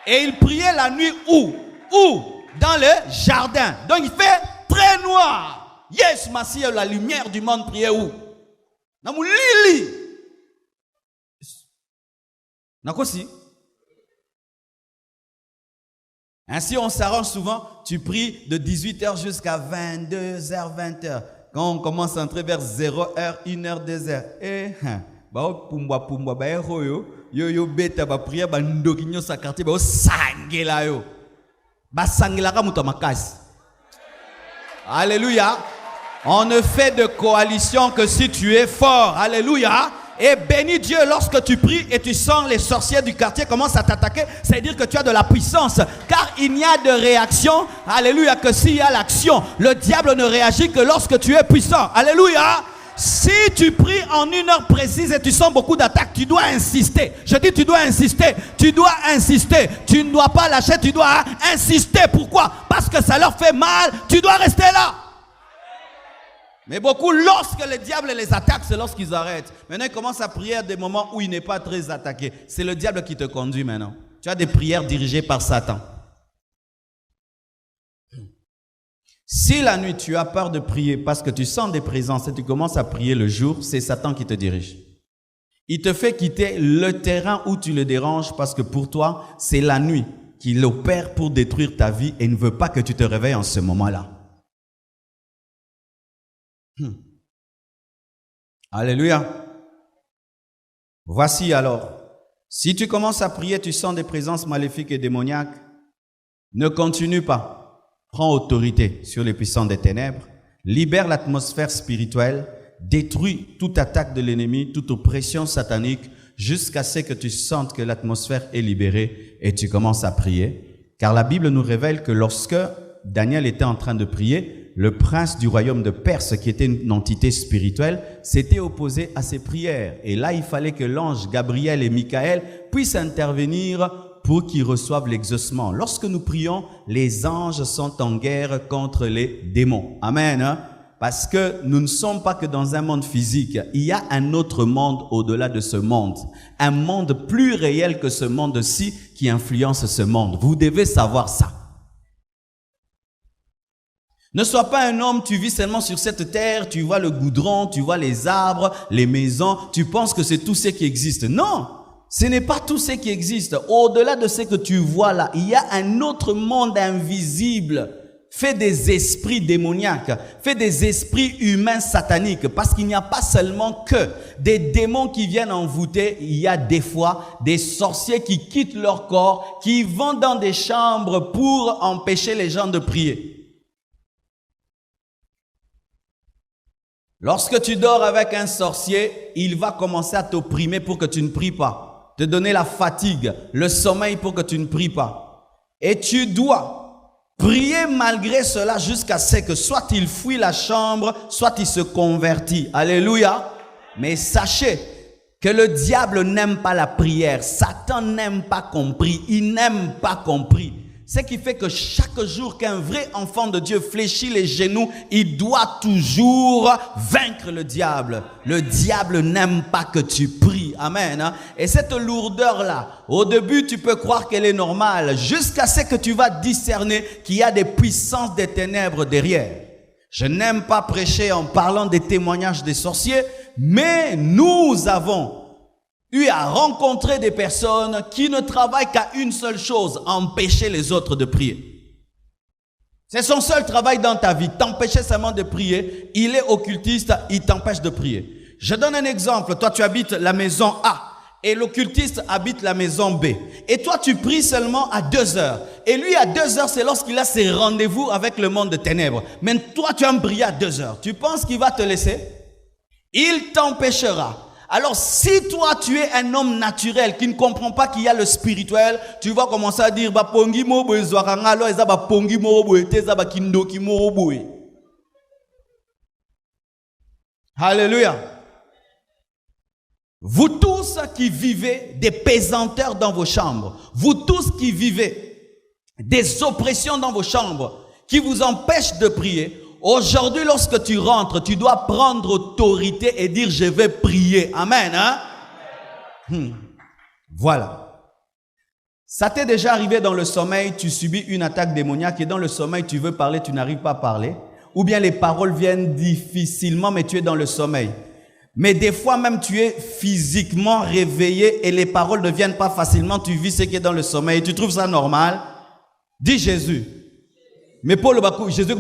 Et il priait la nuit où? Où? Dans le jardin. Donc il fait très noir. Yes, Massie, la lumière du monde priait où? Dans mon lili. Nakosi. Ainsi, on s'arrange souvent. Tu pries de 18h jusqu'à 22h, 20h. Quand on commence à entrer vers 0h, 1h, 2h. Et pumba yo beta ba prière ba ndokinyo sa quartier ba sangela yo ba sangela ka muto makasi. Alléluia. On ne fait de coalition que si tu es fort. Alléluia. Et bénis Dieu lorsque tu pries et tu sens les sorciers du quartier commencent à t'attaquer. C'est-à-dire que tu as de la puissance. Car il n'y a de réaction, alléluia, que s'il y a l'action. Le diable ne réagit que lorsque tu es puissant. Alléluia. Si tu pries en 1 heure précise et tu sens beaucoup d'attaques, tu dois insister. Je dis tu dois insister. Tu dois insister. Tu ne dois pas lâcher, tu dois insister. Pourquoi? Parce que ça leur fait mal. Tu dois rester là. Mais beaucoup, lorsque le diable les attaque, c'est lorsqu'ils arrêtent. Maintenant, ils commencent à prier à des moments où il n'est pas très attaqué. C'est le diable qui te conduit maintenant. Tu as des prières dirigées par Satan. Si la nuit, tu as peur de prier parce que tu sens des présences et tu commences à prier le jour, c'est Satan qui te dirige. Il te fait quitter le terrain où tu le déranges parce que pour toi, c'est la nuit qu'il opère pour détruire ta vie et ne veut pas que tu te réveilles en ce moment-là. Alléluia. Voici alors, si tu commences à prier, tu sens des présences maléfiques et démoniaques, ne continue pas. Prends autorité sur les puissants des ténèbres, libère l'atmosphère spirituelle, détruis toute attaque de l'ennemi, toute oppression satanique, jusqu'à ce que tu sentes que l'atmosphère est libérée et tu commences à prier. Car la Bible nous révèle que lorsque Daniel était en train de prier, le prince du royaume de Perse, qui était une entité spirituelle, s'était opposé à ses prières. Et là, il fallait que l'ange Gabriel et Michael puissent intervenir pour qu'ils reçoivent l'exaucement. Lorsque nous prions, les anges sont en guerre contre les démons. Amen. Hein? Parce que nous ne sommes pas que dans un monde physique. Il y a un autre monde au-delà de ce monde. Un monde plus réel que ce monde-ci qui influence ce monde. Vous devez savoir ça. Ne sois pas un homme, tu vis seulement sur cette terre, tu vois le goudron, tu vois les arbres, les maisons, tu penses que c'est tout ce qui existe. Non, ce n'est pas tout ce qui existe. Au-delà de ce que tu vois là, il y a un autre monde invisible, fait des esprits démoniaques, fait des esprits humains sataniques, parce qu'il n'y a pas seulement que des démons qui viennent envoûter, il y a des fois des sorciers qui quittent leur corps, qui vont dans des chambres pour empêcher les gens de prier. Lorsque tu dors avec un sorcier, il va commencer à t'opprimer pour que tu ne pries pas, te donner la fatigue, le sommeil pour que tu ne pries pas. Et tu dois prier malgré cela jusqu'à ce que soit il fuit la chambre, soit il se convertit. Alléluia. Mais sachez que le diable n'aime pas la prière. Satan n'aime pas qu'on prie. Il n'aime pas qu'on prie. Ce qui fait que chaque jour qu'un vrai enfant de Dieu fléchit les genoux, il doit toujours vaincre le diable. Le diable n'aime pas que tu pries. Amen. Et cette lourdeur-là, au début, tu peux croire qu'elle est normale, jusqu'à ce que tu vas discerner qu'il y a des puissances des ténèbres derrière. Je n'aime pas prêcher en parlant des témoignages des sorciers, mais nous avons eu à rencontrer des personnes qui ne travaillent qu'à une seule chose, empêcher les autres de prier. C'est son seul travail dans ta vie, t'empêcher seulement de prier. Il est occultiste, il t'empêche de prier. Je donne un exemple. Toi, tu habites la maison A et l'occultiste habite la maison B. Et toi, tu pries seulement à 2 heures. Et lui, à 2 heures, c'est lorsqu'il a ses rendez-vous avec le monde de ténèbres. Mais toi, tu as prié à 2 heures. Tu penses qu'il va te laisser? Il t'empêchera. Alors, si toi, tu es un homme naturel qui ne comprend pas qu'il y a le spirituel, tu vas commencer à dire, Alléluia. Vous tous qui vivez des pesanteurs dans vos chambres, vous tous qui vivez des oppressions dans vos chambres, qui vous empêchent de prier, aujourd'hui, lorsque tu rentres, tu dois prendre autorité et dire, je vais prier. Amen. Hein? Voilà. Ça t'est déjà arrivé dans le sommeil, tu subis une attaque démoniaque et dans le sommeil, tu veux parler, tu n'arrives pas à parler. Ou bien les paroles viennent difficilement, mais tu es dans le sommeil. Mais des fois même, tu es physiquement réveillé et les paroles ne viennent pas facilement. Tu vis ce qui est dans le sommeil. Tu trouves ça normal? Dis Jésus. Mais Paul Bakou, Jésus,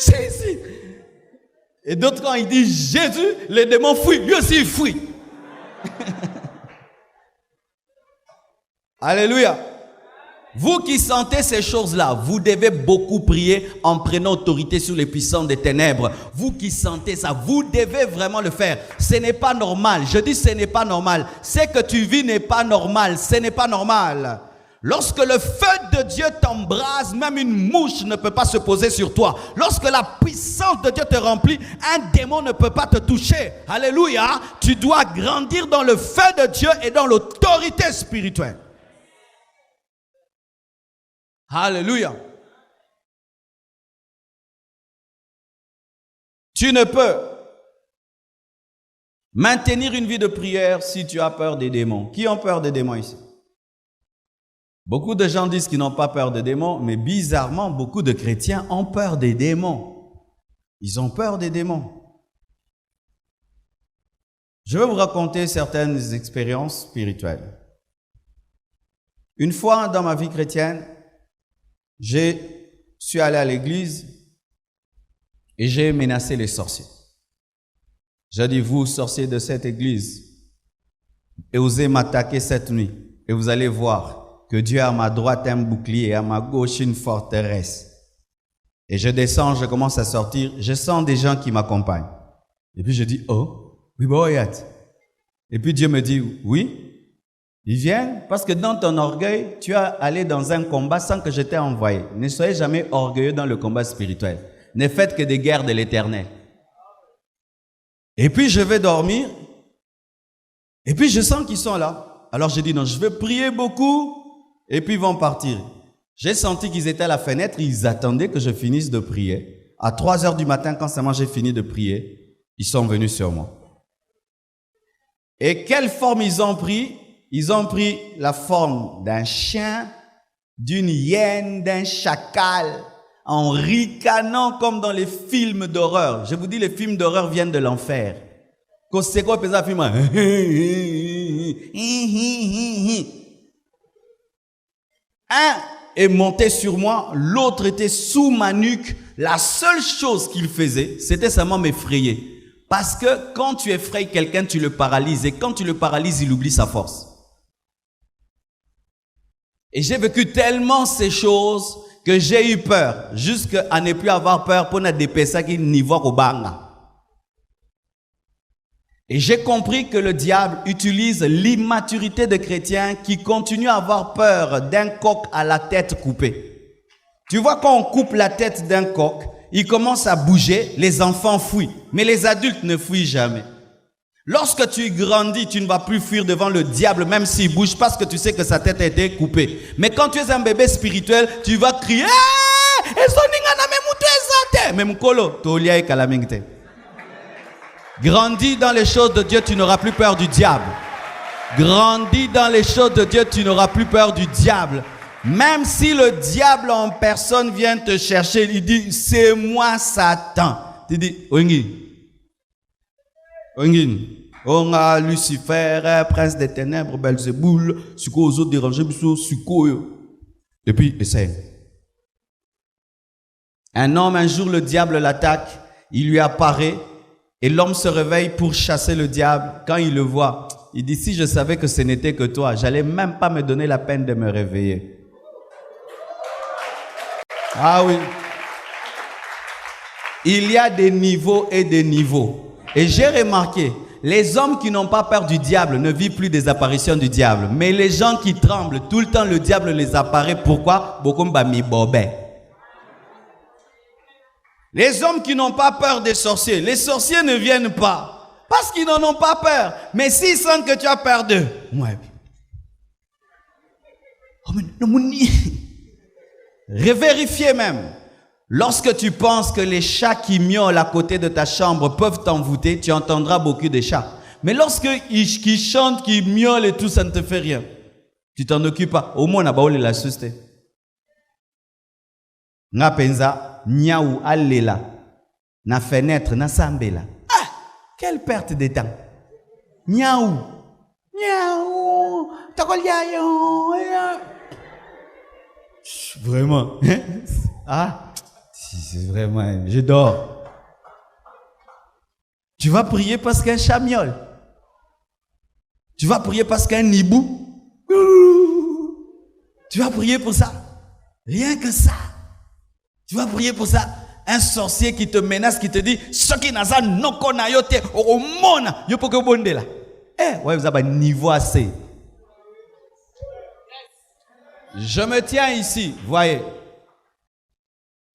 Jésus. Et d'autres, quand ils disent Jésus, les démons fuient. Lui aussi, il fuit. Alléluia. Vous qui sentez ces choses-là, vous devez beaucoup prier en prenant autorité sur les puissants des ténèbres. Vous qui sentez ça, vous devez vraiment le faire. Ce n'est pas normal. Je dis ce n'est pas normal. Ce que tu vis n'est pas normal. Ce n'est pas normal. Lorsque le feu de Dieu t'embrase, même une mouche ne peut pas se poser sur toi. Lorsque la puissance de Dieu te remplit, un démon ne peut pas te toucher. Alléluia. Tu dois grandir dans le feu de Dieu et dans l'autorité spirituelle. Alléluia. Tu ne peux maintenir une vie de prière si tu as peur des démons. Qui ont peur des démons ici? Beaucoup de gens disent qu'ils n'ont pas peur des démons, mais bizarrement, beaucoup de chrétiens ont peur des démons. Ils ont peur des démons. Je vais vous raconter certaines expériences spirituelles. Une fois dans ma vie chrétienne, je suis allé à l'église et j'ai menacé les sorciers. J'ai dit, vous, sorciers de cette église, et osez m'attaquer cette nuit, et vous allez voir que Dieu a à ma droite un bouclier et à ma gauche une forteresse. Et je descends, je commence à sortir, je sens des gens qui m'accompagnent. Et puis je dis, oh, oui, boyat. Et puis Dieu me dit, oui. Ils viennent parce que dans ton orgueil, tu es allé dans un combat sans que je t'ai envoyé. Ne soyez jamais orgueilleux dans le combat spirituel. Ne faites que des guerres de l'Éternel. Et puis je vais dormir. Et puis je sens qu'ils sont là. Alors je dis non, je vais prier beaucoup. Et puis ils vont partir. J'ai senti qu'ils étaient à la fenêtre. Ils attendaient que je finisse de prier. À 3 heures du matin, quand seulement j'ai fini de prier, ils sont venus sur moi. Et quelle forme ils ont pris? Ils ont pris la forme d'un chien, d'une hyène, d'un chacal, en ricanant comme dans les films d'horreur. Je vous dis, les films d'horreur viennent de l'enfer. C'est quoi le film? Un est monté sur moi, l'autre était sous ma nuque. La seule chose qu'il faisait, c'était seulement m'effrayer. Parce que quand tu effraies quelqu'un, tu le paralyses. Et quand tu le paralyses, il oublie sa force. Et j'ai vécu tellement ces choses que j'ai eu peur, jusqu'à ne plus avoir peur pour ne dépasser qu'il n'y voit au banga. Et j'ai compris que le diable utilise l'immaturité de chrétiens qui continuent à avoir peur d'un coq à la tête coupée. Tu vois, quand on coupe la tête d'un coq, il commence à bouger, les enfants fuient, mais les adultes ne fuient jamais. Lorsque tu grandis, tu ne vas plus fuir devant le diable, même s'il bouge, parce que tu sais que sa tête a été coupée. Mais quand tu es un bébé spirituel, tu vas crier. Grandis dans les choses de Dieu, tu n'auras plus peur du diable. Grandis dans les choses de Dieu, tu n'auras plus peur du diable. Même si le diable en personne vient te chercher, il dit, c'est moi Satan. Tu dis, Onga Lucifer, prince des ténèbres, Belzéboul, suko aux autres dérangés, suko. Et puis, essaye. Un homme, un jour, le diable l'attaque, il lui apparaît, et l'homme se réveille pour chasser le diable. Quand il le voit, il dit, si je savais que ce n'était que toi, j'allais même pas me donner la peine de me réveiller. Ah oui. Il y a des niveaux et des niveaux. Et j'ai remarqué, les hommes qui n'ont pas peur du diable ne vivent plus des apparitions du diable. Mais les gens qui tremblent, tout le temps le diable les apparaît. Pourquoi? Les hommes qui n'ont pas peur des sorciers, les sorciers ne viennent pas. Parce qu'ils n'en ont pas peur. Mais s'ils sentent que tu as peur d'eux, revérifiez même. Lorsque tu penses que les chats qui miaulent à côté de ta chambre peuvent t'envoûter, tu entendras beaucoup de chats. Mais lorsqu'ils chantent, qu'ils miaulent et tout, ça ne te fait rien. Tu t'en occupes pas. Au moins, on a baoulé la susté. Nga penza, niaou, allela. Na fenêtre, na sambela. Ah! Quelle perte de temps. Niaou. Niaou. Takoliayo. Vraiment. Ah, c'est vraiment... Je dors. Tu vas prier parce qu'un chamiol. Tu vas prier parce qu'un hibou. Tu vas prier pour ça. Rien que ça. Tu vas prier pour ça. Un sorcier qui te menace, qui te dit ce qui n'a pas non konayote au monde, yo peux que bonde là. Ouais, vous avez un niveau assez. Je me tiens ici, voyez.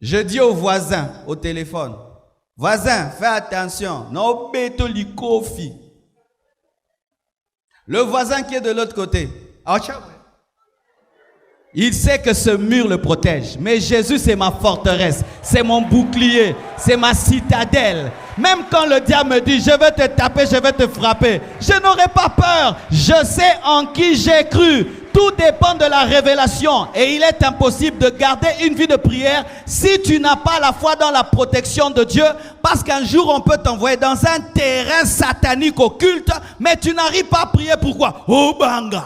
Je dis au voisin au téléphone, voisin, fais attention, non beto li kofi. Le voisin qui est de l'autre côté, il sait que ce mur le protège. Mais Jésus, c'est ma forteresse, c'est mon bouclier, c'est ma citadelle. Même quand le diable me dit, je vais te taper, je vais te frapper, je n'aurai pas peur. Je sais en qui j'ai cru. Tout dépend de la révélation. Et il est impossible de garder une vie de prière si tu n'as pas la foi dans la protection de Dieu. Parce qu'un jour, on peut t'envoyer dans un terrain satanique occulte, mais tu n'arrives pas à prier. Pourquoi? Oh banga.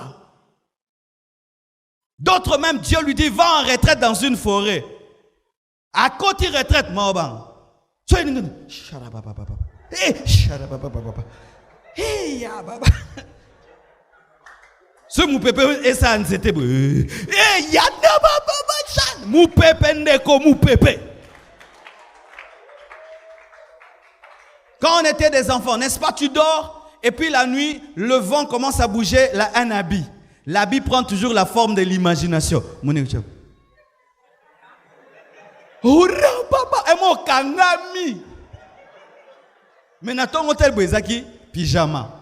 D'autres même, Dieu lui dit, va en retraite dans une forêt. À côté retraite, Maoban. Ce moupépé et ça ne s'était pas. Moupépé ndeko moupépé. Quand on était des enfants, n'est-ce pas, tu dors et puis la nuit, le vent commence à bouger un habit. L'habit prend toujours la forme de l'imagination. Mais Nathan Hotel Bouezaki, pyjama.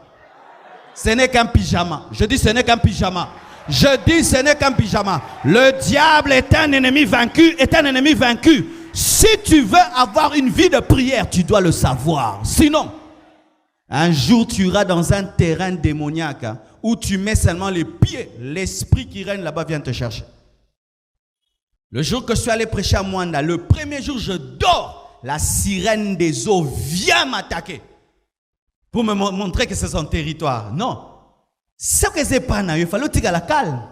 Ce n'est qu'un pyjama. Je dis ce n'est qu'un pyjama. Je dis ce n'est qu'un pyjama. Le diable est un ennemi vaincu, est un ennemi vaincu. Si tu veux avoir une vie de prière, tu dois le savoir. Sinon, un jour tu iras dans un terrain démoniaque où tu mets seulement les pieds. L'esprit qui règne là-bas vient te chercher. Le jour que je suis allé prêcher à Mwanda, le premier jour je dors, la sirène des eaux vient m'attaquer. Pour me montrer que c'est son territoire. Non. Ce que c'est pas, il faut tirer la calme.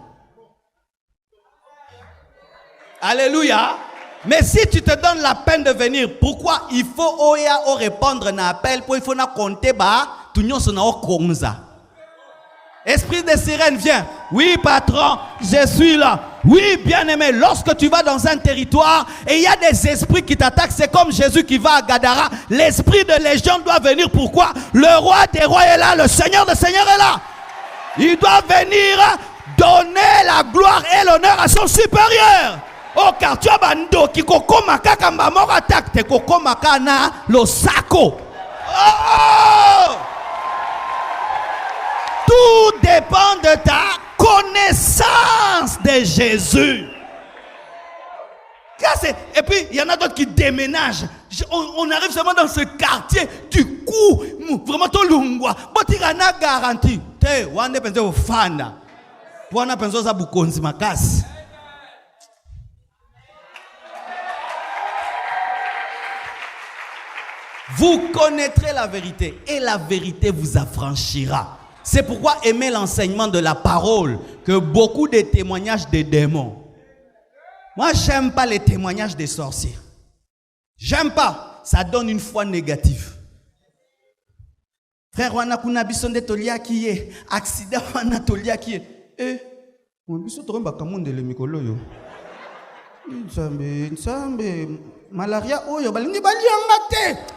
Alléluia. Mais si tu te donnes la peine de venir, pourquoi il faut répondre à un appel pour il faut compter tout le monde. Esprit de sirène, viens. Oui, patron, je suis là. Oui, bien-aimé, lorsque tu vas dans un territoire et il y a des esprits qui t'attaquent, c'est comme Jésus qui va à Gadara. L'esprit de légion doit venir. Pourquoi? Le roi des rois est là, le Seigneur des seigneurs est là. Il doit venir donner la gloire et l'honneur à son supérieur. Oh, car tu as bando qui kokoma kakamba moratak te kokoma kana lo sako. Oh! Tout dépend de ta connaissance de Jésus. Et puis, il y en a d'autres qui déménagent. On arrive seulement dans ce quartier. Du coup, vraiment, tout le monde. Botirana garantie. Te, wande pense au fanda. Wana pense au bukonzi makasi. Vous connaîtrez la vérité et la vérité vous affranchira. C'est pourquoi aimer l'enseignement de la parole que beaucoup de témoignages des démons. Moi, j'aime pas les témoignages des sorciers. J'aime pas. Ça donne une foi négative. Frère, on a kuna bisonde tolia qui est accident, on a tolia qui est. On biso toromba kamunde le mikolo yo. Nsambe. Malaria,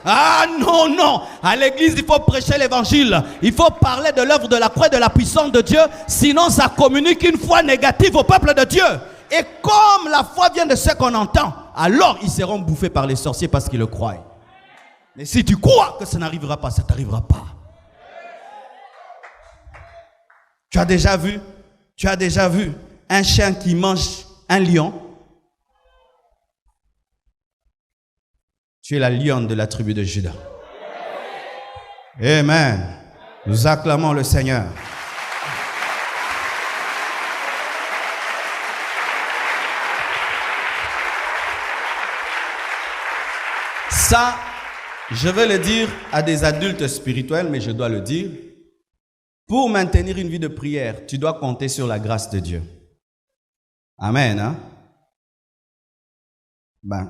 ah non, non. À l'église, il faut prêcher l'évangile. Il faut parler de l'œuvre de la croix et de la puissance de Dieu. Sinon, ça communique une foi négative au peuple de Dieu. Et comme la foi vient de ce qu'on entend, alors ils seront bouffés par les sorciers parce qu'ils le croient. Mais si tu crois que ça n'arrivera pas, ça ne t'arrivera pas. Tu as déjà vu un chien qui mange un lion? Tu es la lionne de la tribu de Juda. Amen. Nous acclamons le Seigneur. Ça, je vais le dire à des adultes spirituels, mais je dois le dire. Pour maintenir une vie de prière, tu dois compter sur la grâce de Dieu. Amen. Hein?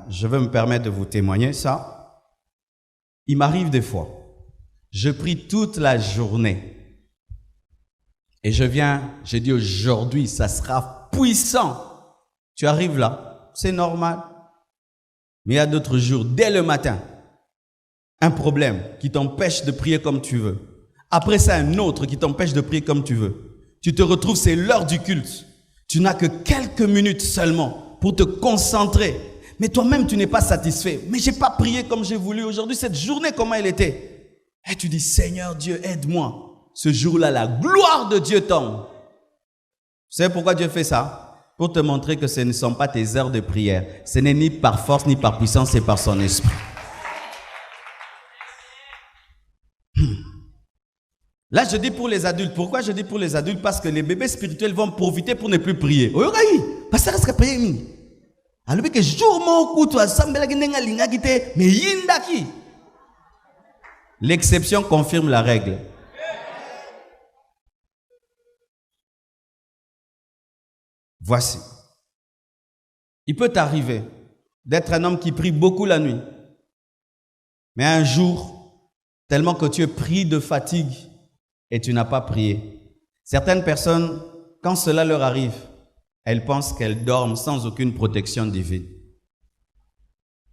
Je vais me permettre de vous témoigner ça. Il m'arrive des fois, je prie toute la journée et je dis aujourd'hui, ça sera puissant. Tu arrives là, c'est normal. Mais il y a d'autres jours, dès le matin, un problème qui t'empêche de prier comme tu veux. Après ça, un autre qui t'empêche de prier comme tu veux. Tu te retrouves, c'est l'heure du culte. Tu n'as que quelques minutes seulement pour te concentrer. Mais toi-même, tu n'es pas satisfait. Mais je n'ai pas prié comme j'ai voulu aujourd'hui. Cette journée, comment elle était? Et tu dis, Seigneur Dieu, aide-moi. Ce jour-là, la gloire de Dieu tombe. Vous savez pourquoi Dieu fait ça? Pour te montrer que ce ne sont pas tes heures de prière. Ce n'est ni par force, ni par puissance, c'est par son esprit. Là, je dis pour les adultes. Pourquoi je dis pour les adultes? Parce que les bébés spirituels vont profiter pour ne plus prier. L'exception confirme la règle. Voici. Il peut t'arriver d'être un homme qui prie beaucoup la nuit. Mais un jour, tellement que tu es pris de fatigue et tu n'as pas prié. Certaines personnes, quand cela leur arrive, elles pensent qu'elles dorment sans aucune protection divine.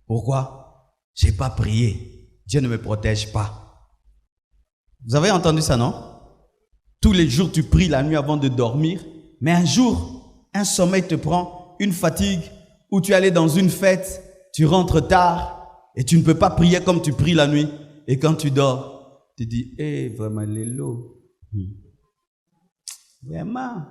Pourquoi? Je n'ai pas prié. Dieu ne me protège pas. Vous avez entendu ça, non? Tous les jours, tu pries la nuit avant de dormir, mais un jour, un sommeil te prend, une fatigue, ou tu es allé dans une fête, tu rentres tard, et tu ne peux pas prier comme tu pries la nuit. Et quand tu dors, tu dis, vraiment, lélo. Vraiment.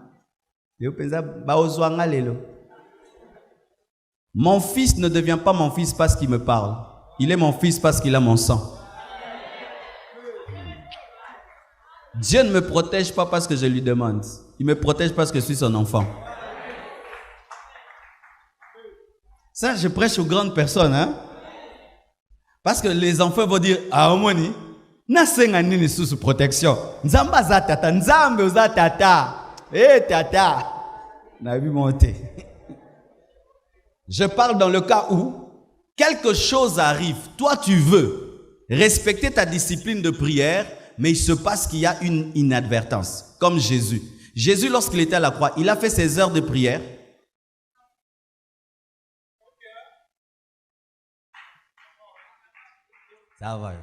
Mon fils ne devient pas mon fils parce qu'il me parle. Il est mon fils parce qu'il a mon sang. Dieu ne me protège pas parce que je lui demande. Il me protège parce que je suis son enfant. Ça, je prêche aux grandes personnes, hein? Parce que les enfants vont dire, ah, Omoni, nasenga nini sous protection. Nzamba za tata, nzambe za tata. Tata. N'a vu monter. Je parle dans le cas où quelque chose arrive. Toi, tu veux respecter ta discipline de prière, mais il se passe qu'il y a une inadvertance. Comme Jésus. Jésus, lorsqu'il était à la croix, il a fait ses heures de prière. Ça va.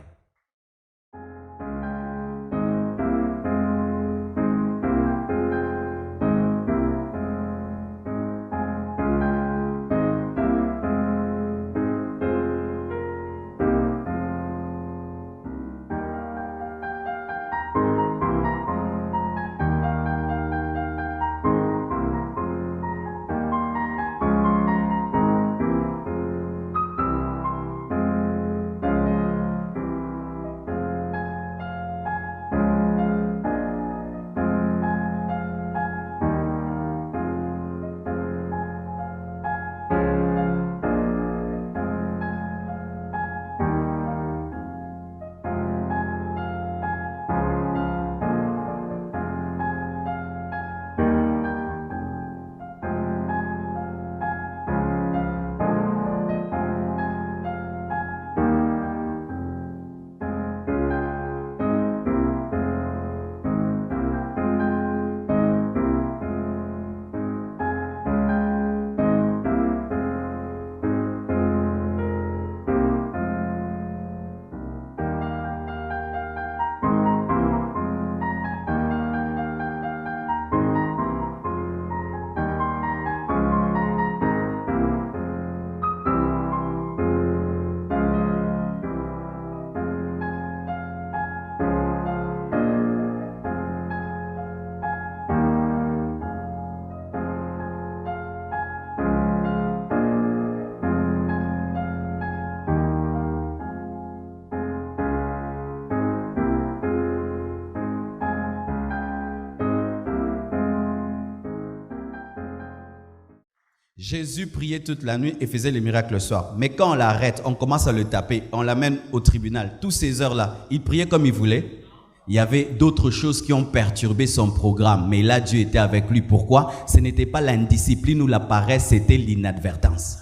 Jésus priait toute la nuit et faisait les miracles le soir. Mais quand on l'arrête, on commence à le taper, on l'amène au tribunal. Toutes ces heures-là, il priait comme il voulait. Il y avait d'autres choses qui ont perturbé son programme. Mais là, Dieu était avec lui. Pourquoi? Ce n'était pas l'indiscipline ou la paresse, c'était l'inadvertance.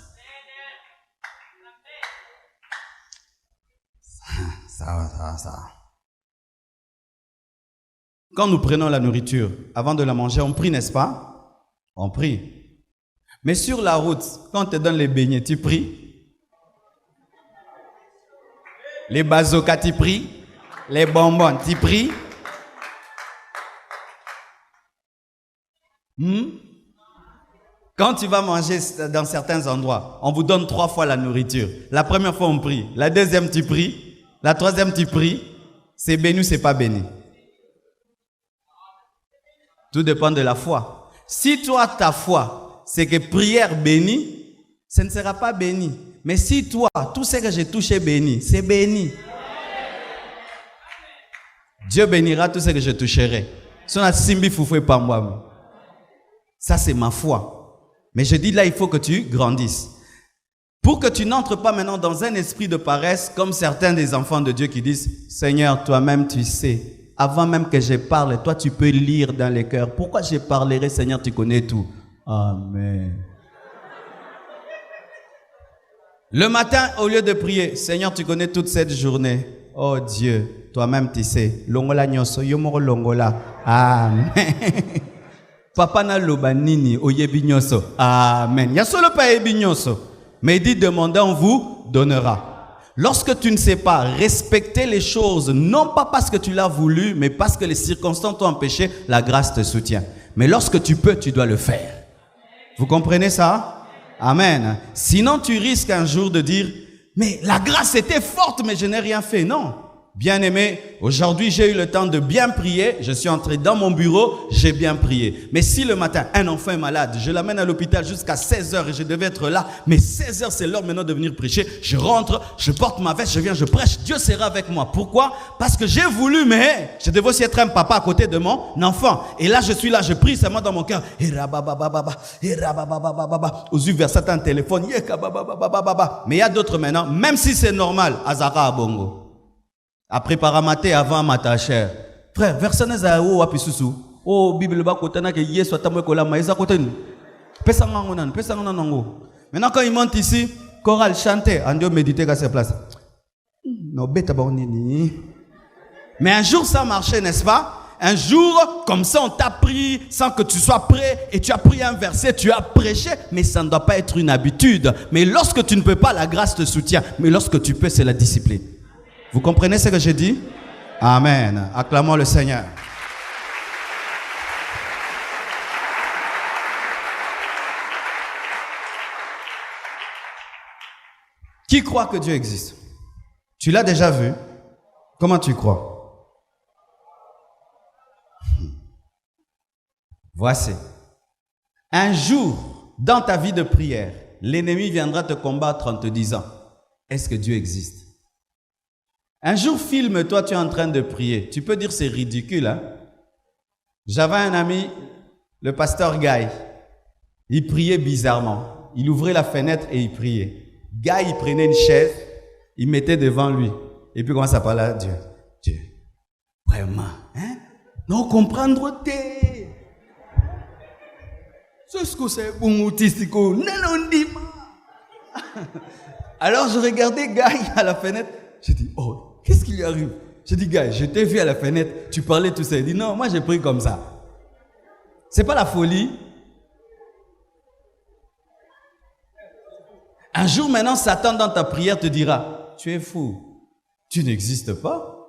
Ça va. Quand nous prenons la nourriture, avant de la manger, on prie, n'est-ce pas? On prie. Mais sur la route, quand on te donne les beignets, tu pries? Les bazookas, tu pries? Les bonbons, tu pries? Quand tu vas manger dans certains endroits, on vous donne 3 fois la nourriture. La première fois, on prie. La deuxième, tu pries. La troisième, tu pries. C'est béni ou c'est pas béni? Tout dépend de la foi. Si toi, ta foi, c'est que prière bénie, ce ne sera pas béni. Mais si toi, tout ce que j'ai touché béni, c'est béni. Dieu bénira tout ce que je toucherai. Ça, c'est ma foi. Mais je dis là, il faut que tu grandisses. Pour que tu n'entres pas maintenant dans un esprit de paresse, comme certains des enfants de Dieu qui disent, Seigneur, toi-même tu sais, avant même que je parle, toi tu peux lire dans les cœurs. Pourquoi je parlerai, Seigneur, tu connais tout? Amen. Le matin, au lieu de prier, Seigneur, tu connais toute cette journée. Oh Dieu, toi-même tu sais. Longola nyoso, yomoro longola. Amen. Papa na loba nini oyebi nyoso. Amen. Yasolo pa yebi nyoso. Mais il dit, demandez, on vous donnera. Lorsque tu ne sais pas respecter les choses, non pas parce que tu l'as voulu, mais parce que les circonstances t'ont empêché, la grâce te soutient. Mais lorsque tu peux, tu dois le faire. Vous comprenez ça? Amen. Sinon, tu risques un jour de dire, mais la grâce était forte, mais je n'ai rien fait. Non. Bien-aimé, aujourd'hui, j'ai eu le temps de bien prier. Je suis entré dans mon bureau, j'ai bien prié. Mais si le matin, un enfant est malade, je l'amène à l'hôpital jusqu'à 16h et je devais être là. Mais 16h, c'est l'heure maintenant de venir prêcher. Je rentre, je porte ma veste, je viens, je prêche. Dieu sera avec moi. Pourquoi? Parce que j'ai voulu, mais je devais aussi être un papa à côté de mon enfant. Et là, je suis là, je prie seulement dans mon cœur. Aux yeux vers certains téléphones. Mais il y a d'autres maintenant, même si c'est normal, Azara Abongo. Après paramate avant mata cher. Frère, personne n'est à ou apisusu. Oh, Bible ba kotana ke yeso tamwe kola maïsa koten. Pesa ngangonan, pesa ngananango. Maintenant quand il monte ici, chorale chanter, on doit méditer à sa place. No beta bonini. Mais un jour ça marchait, n'est-ce pas? Un jour, comme ça on t'a pris sans que tu sois prêt et tu as pris un verset, tu as prêché, mais ça ne doit pas être une habitude. Mais lorsque tu ne peux pas, la grâce te soutient. Mais lorsque tu peux, c'est la discipline. Vous comprenez ce que je dis? Amen. Acclamons le Seigneur. Qui croit que Dieu existe? Tu l'as déjà vu? Comment tu crois? Voici. Un jour, dans ta vie de prière, l'ennemi viendra te combattre en te disant, est-ce que Dieu existe? Un jour, filme-toi, tu es en train de prier. Tu peux dire c'est ridicule, hein? J'avais un ami, le pasteur Guy. Il priait bizarrement. Il ouvrait la fenêtre et il priait. Guy, il prenait une chaise, il mettait devant lui. Et puis, comment ça parle à Dieu? Dieu, vraiment, hein? Non, comprendre t'es. C'est ce que c'est bon autistique. Alors, je regardais Guy à la fenêtre. Je dis, oh, qu'est-ce qui lui arrive? Je dis, gars, je t'ai vu à la fenêtre, tu parlais tout ça. Il dit, non, moi j'ai pris comme ça. C'est pas la folie. Un jour maintenant, Satan dans ta prière te dira, tu es fou, tu n'existes pas.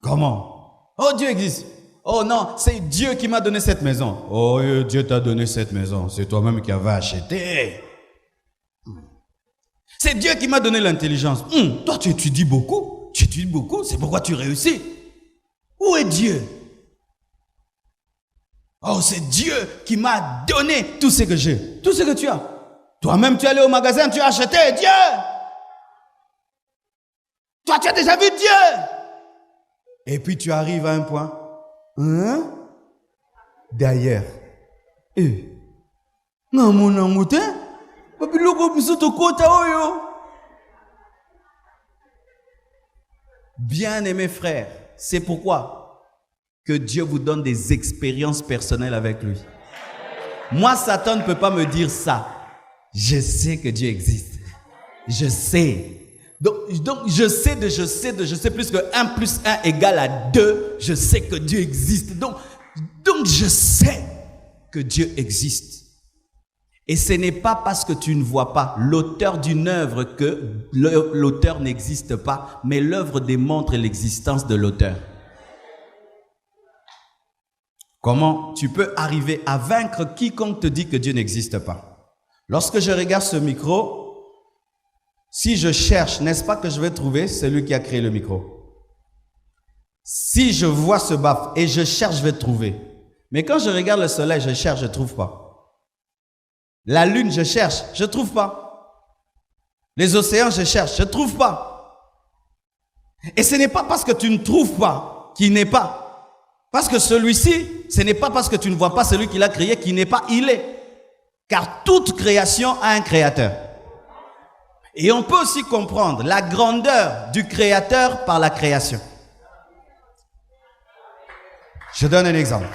Comment? Oh, Dieu existe. Oh non, c'est Dieu qui m'a donné cette maison. Oh, Dieu t'a donné cette maison, c'est toi-même qui avais acheté. C'est Dieu qui m'a donné l'intelligence. Toi, tu étudies beaucoup. Tu étudies beaucoup, c'est pourquoi tu réussis. Où est Dieu? Oh, c'est Dieu qui m'a donné tout ce que j'ai. Tout ce que tu as. Toi-même, tu es allé au magasin, tu as acheté Dieu. Toi, tu as déjà vu Dieu. Et puis, tu arrives à un point. Hein? D'ailleurs. Non, mon amour, bien-aimés frères, c'est pourquoi que Dieu vous donne des expériences personnelles avec lui. Moi, Satan ne peut pas me dire ça. Je sais que Dieu existe. Je sais. Donc je sais plus que 1 plus 1 égale à 2. Je sais que Dieu existe. Donc je sais que Dieu existe. Et ce n'est pas parce que tu ne vois pas l'auteur d'une œuvre que l'auteur n'existe pas, mais l'œuvre démontre l'existence de l'auteur. Comment tu peux arriver à vaincre quiconque te dit que Dieu n'existe pas? Lorsque je regarde ce micro, si je cherche, n'est-ce pas que je vais trouver celui qui a créé le micro? Si je vois ce baffle et je cherche, je vais trouver. Mais quand je regarde le soleil, je cherche, je ne trouve pas. La lune, je cherche, je ne trouve pas. Les océans, je cherche, je ne trouve pas. Et ce n'est pas parce que tu ne trouves pas qu'il n'est pas. Parce que celui-ci, ce n'est pas parce que tu ne vois pas celui qui l'a créé qu'il n'est pas, il est. Car toute création a un créateur. Et on peut aussi comprendre la grandeur du créateur par la création. Je donne un exemple.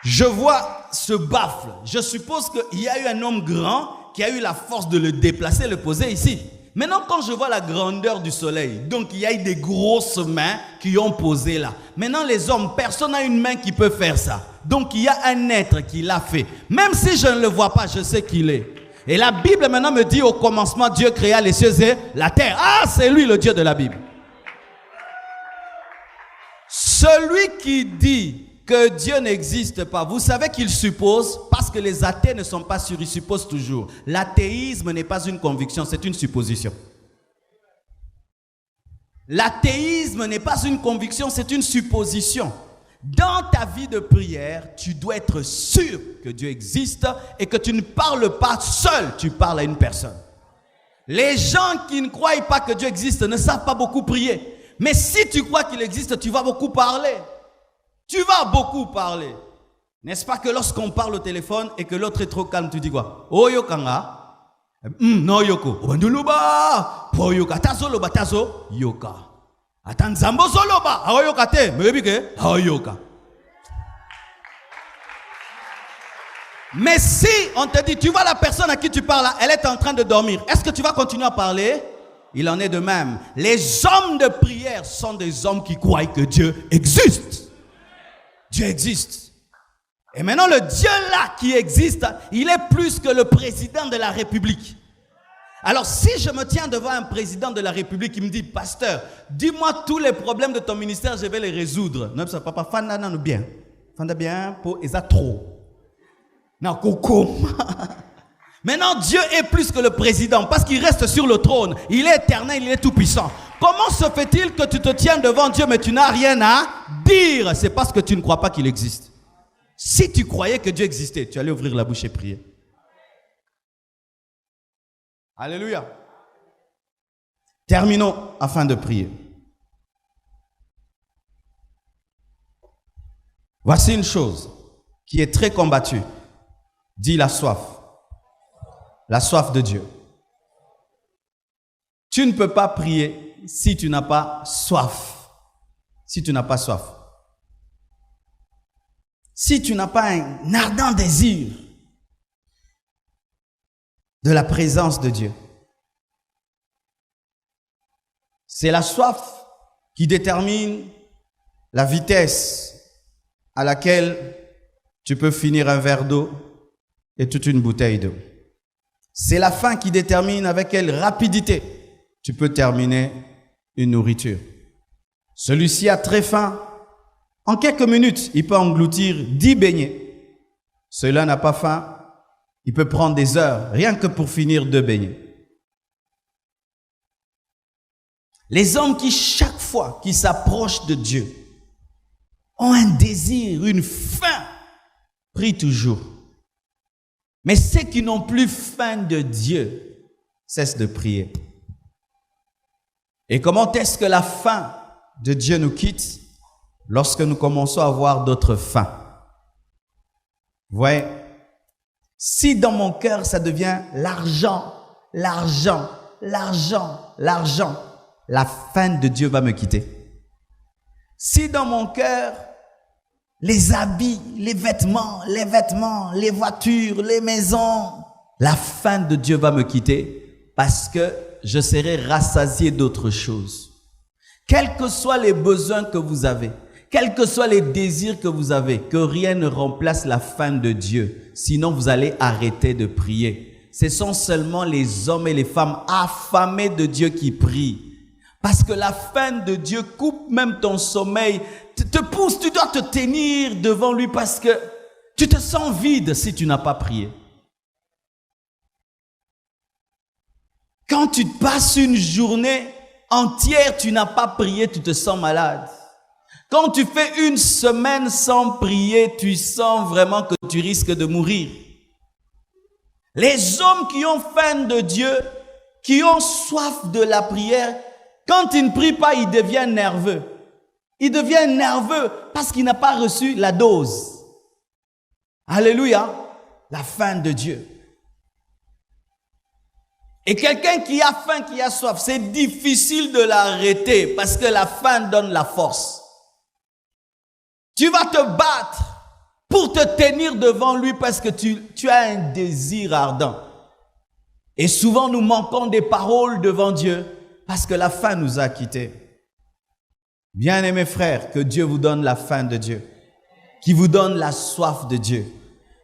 Je vois ce baffle. Je suppose qu'il y a eu un homme grand qui a eu la force de le déplacer, le poser ici. Maintenant, quand je vois la grandeur du soleil, donc il y a eu des grosses mains qui ont posé là. Maintenant, les hommes, personne n'a une main qui peut faire ça. Donc, il y a un être qui l'a fait. Même si je ne le vois pas, je sais qu'il est. Et la Bible maintenant me dit au commencement, Dieu créa les cieux et la terre. Ah, c'est lui le Dieu de la Bible. Celui qui dit que Dieu n'existe pas, vous savez qu'il suppose, parce que les athées ne sont pas sûrs, ils supposent toujours. L'athéisme n'est pas une conviction, c'est une supposition. L'athéisme n'est pas une conviction, c'est une supposition. Dans ta vie de prière, tu dois être sûr que Dieu existe et que tu ne parles pas seul, tu parles à une personne. Les gens qui ne croient pas que Dieu existe ne savent pas beaucoup prier. Mais si tu crois qu'il existe, tu vas beaucoup parler. Tu vas beaucoup parler. N'est-ce pas que lorsqu'on parle au téléphone et que l'autre est trop calme, tu dis quoi? Oh yokanga. No yoko. Wanduluba. Po yoka. Tazo loba tazo yoka. Atanzambo zoloba. Awo yoka te. Mebike. Awo yoka. Mais si on te dit, tu vois la personne à qui tu parles, elle est en train de dormir. Est-ce que tu vas continuer à parler? Il en est de même. Les hommes de prière sont des hommes qui croient que Dieu existe. Dieu existe. Et maintenant, le Dieu là qui existe, il est plus que le président de la République. Alors, si je me tiens devant un président de la République qui me dit, pasteur, dis-moi tous les problèmes de ton ministère, je vais les résoudre. Non, ça papa, fanda non bien. Fanda bien pour esa trop. Non, coco. Maintenant, Dieu est plus que le président parce qu'il reste sur le trône. Il est éternel, il est tout puissant. Comment se fait-il que tu te tiens devant Dieu mais tu n'as rien à dire? C'est parce que tu ne crois pas qu'il existe. Si tu croyais que Dieu existait, tu allais ouvrir la bouche et prier. Alléluia. Terminons afin de prier. Voici une chose qui est très combattue. Dis la soif. La soif de Dieu. Tu ne peux pas prier si tu n'as pas soif. Si tu n'as pas soif. Si tu n'as pas un ardent désir de la présence de Dieu. C'est la soif qui détermine la vitesse à laquelle tu peux finir un verre d'eau et toute une bouteille d'eau. C'est la faim qui détermine avec quelle rapidité tu peux terminer une nourriture. Celui-ci a très faim. En quelques minutes, il peut engloutir 10 beignets. Celui-là n'a pas faim. Il peut prendre des heures, rien que pour finir 2 beignets. Les hommes qui, chaque fois qu'ils s'approchent de Dieu, ont un désir, une faim, prient toujours. Mais ceux qui n'ont plus faim de Dieu cessent de prier. Et comment est-ce que la faim de Dieu nous quitte? Lorsque nous commençons à avoir d'autres faims. Vous voyez? Si dans mon cœur ça devient l'argent, l'argent, l'argent, l'argent, la faim de Dieu va me quitter. Si dans mon cœur, les habits, les vêtements, les voitures, les maisons, la faim de Dieu va me quitter parce que je serai rassasié d'autre chose. Quels que soient les besoins que vous avez, quels que soient les désirs que vous avez, que rien ne remplace la faim de Dieu. Sinon, vous allez arrêter de prier. Ce sont seulement les hommes et les femmes affamés de Dieu qui prient. Parce que la faim de Dieu coupe même ton sommeil, te pousse, tu dois te tenir devant lui parce que tu te sens vide si tu n'as pas prié. Quand tu passes une journée entière, tu n'as pas prié, tu te sens malade. Quand tu fais une semaine sans prier, tu sens vraiment que tu risques de mourir. Les hommes qui ont faim de Dieu, qui ont soif de la prière, quand ils ne prient pas, ils deviennent nerveux. Ils deviennent nerveux parce qu'ils n'ont pas reçu la dose. Alléluia, la faim de Dieu. Et quelqu'un qui a faim, qui a soif, c'est difficile de l'arrêter parce que la faim donne la force. Tu vas te battre pour te tenir devant lui parce que tu as un désir ardent. Et souvent nous manquons des paroles devant Dieu parce que la faim nous a quittés. Bien-aimés frères, que Dieu vous donne la faim de Dieu, qui vous donne la soif de Dieu.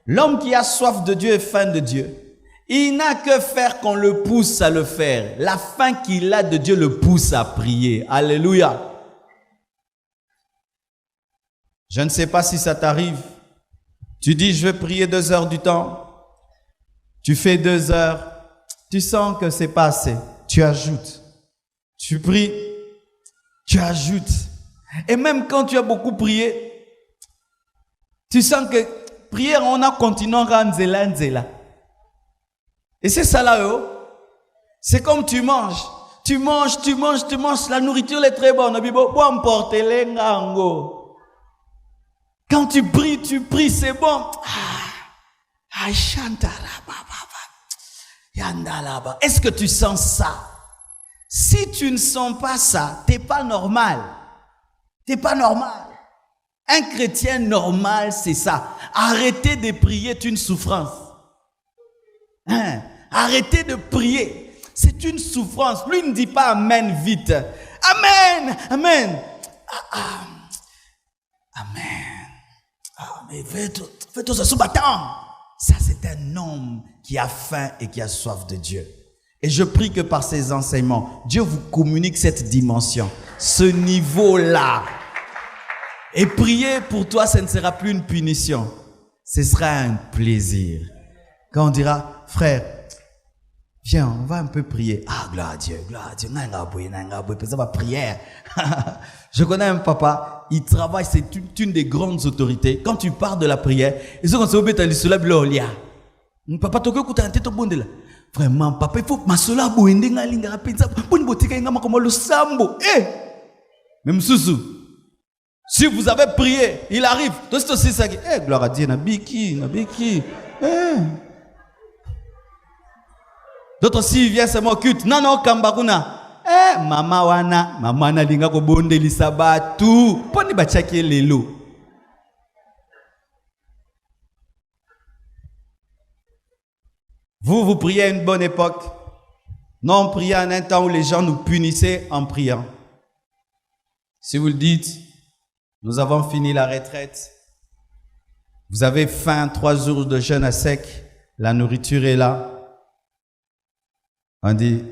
L'homme qui a soif de Dieu et faim de Dieu, il n'a que faire qu'on le pousse à le faire. La faim qu'il a de Dieu le pousse à prier. Alléluia. Je ne sais pas si ça t'arrive. Tu dis, je vais prier 2 heures du temps. Tu fais 2 heures. Tu sens que c'est pas assez. Tu ajoutes. Tu pries. Tu ajoutes. Et même quand tu as beaucoup prié, tu sens que prière, on a continué à nzela. Et c'est ça là, oh. C'est comme tu manges. Tu manges. La nourriture est très bonne. Quand tu pries, c'est bon. Est-ce que tu sens ça? Si tu ne sens pas ça, t'es pas normal. T'es pas normal. Un chrétien normal, c'est ça. Arrêter de prier est une souffrance. Arrêter de prier, c'est une souffrance. Lui ne dit pas amen vite. Amen, amen. Amen. Mais fais-toi ce sous-battant. Ça, c'est un homme qui a faim et qui a soif de Dieu. Et je prie que par ces enseignements, Dieu vous communique cette dimension, ce niveau-là. Et prier pour toi, ce ne sera plus une punition. Ce sera un plaisir. Quand on dira, frère, viens, on va un peu prier. Ah, gloire à Dieu, ça va prière. Je connais un papa, il travaille, c'est une des grandes autorités. Quand tu parles de la prière, ils sont comme ça, papa, tu écoutes un tête au bon de là. Vraiment, papa, il faut que ma sola boende ngalinga rapidza, pour une boutique ngama comme le sambo. Même Soussou. Si vous avez prié, il arrive. Tout aussi ça. Gloire à Dieu, nabiki. D'autres s'ils viennent c'est mon culte. Non, kambakuna. Mama linga ko bonde lisabatu. Poni bachaki lelo. Vous priez à une bonne époque. Non, priez à un temps où les gens nous punissaient en priant. Si vous le dites, nous avons fini la retraite. Vous avez faim, 3 jours de jeûne à sec. La nourriture est là. On dit,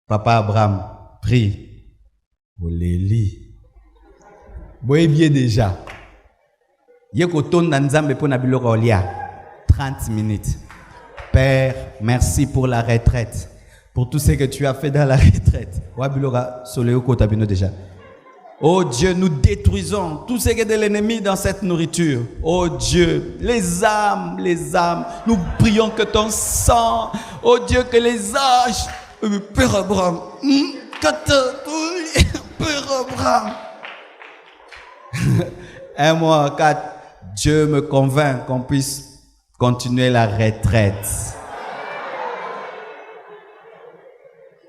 Papa Abraham, prie. Oléli. Boye bien déjà. Yekoton nanzambe po na biloko olia. 30 minutes. Père, merci pour la retraite. Pour tout ce que tu as fait dans la retraite. Wabilora soleo tabino déjà. Oh Dieu, nous détruisons tout ce qui est de l'ennemi dans cette nourriture. Oh Dieu, les âmes, nous prions que ton sang, oh Dieu, que les âges, Père Abraham, Père Abraham. 1 mois 4, Dieu me convainc qu'on puisse continuer la retraite.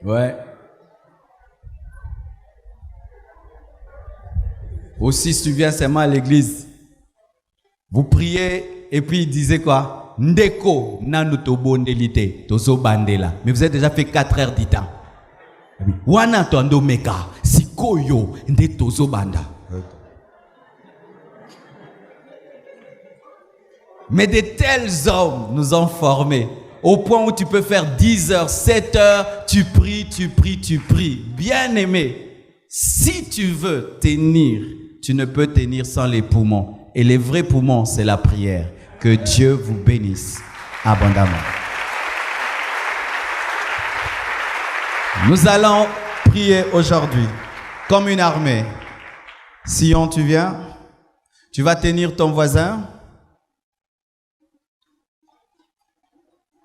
Ouais. Aussi, si tu viens seulement à l'église, vous priez et puis il disait quoi? Ndeko, nanuto bondelite, tozo bandela. Mais vous avez déjà fait 4 heures du temps. Wana tondo meka sikoyo nde tozo banda. Mais de tels hommes nous ont formés au point où tu peux faire 10 heures, 7 heures, tu pries. Bien aimé, si tu veux tenir, tu ne peux tenir sans les poumons. Et les vrais poumons, c'est la prière. Que Dieu vous bénisse abondamment. Nous allons prier aujourd'hui comme une armée. Sion, tu viens? Tu vas tenir ton voisin?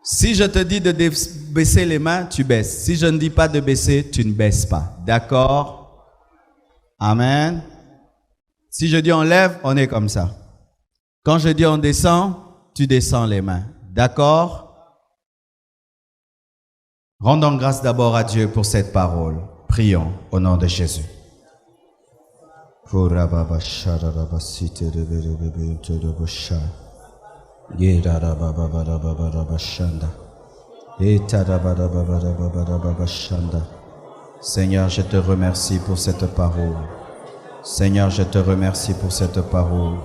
Si je te dis de baisser les mains, tu baisses. Si je ne dis pas de baisser, tu ne baisses pas. D'accord? Amen. Si je dis on lève, on est comme ça. Quand je dis on descend, tu descends les mains. D'accord? Rendons grâce d'abord à Dieu pour cette parole. Prions au nom de Jésus. Seigneur, je te remercie pour cette parole. Seigneur, je te remercie pour cette parole.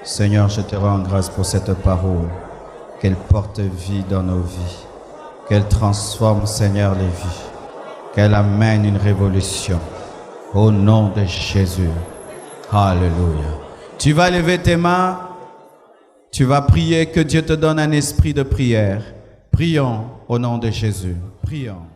Seigneur, je te rends grâce pour cette parole. Qu'elle porte vie dans nos vies. Qu'elle transforme, Seigneur, les vies. Qu'elle amène une révolution. Au nom de Jésus. Alléluia. Tu vas lever tes mains. Tu vas prier, que Dieu te donne un esprit de prière. Prions au nom de Jésus. Prions.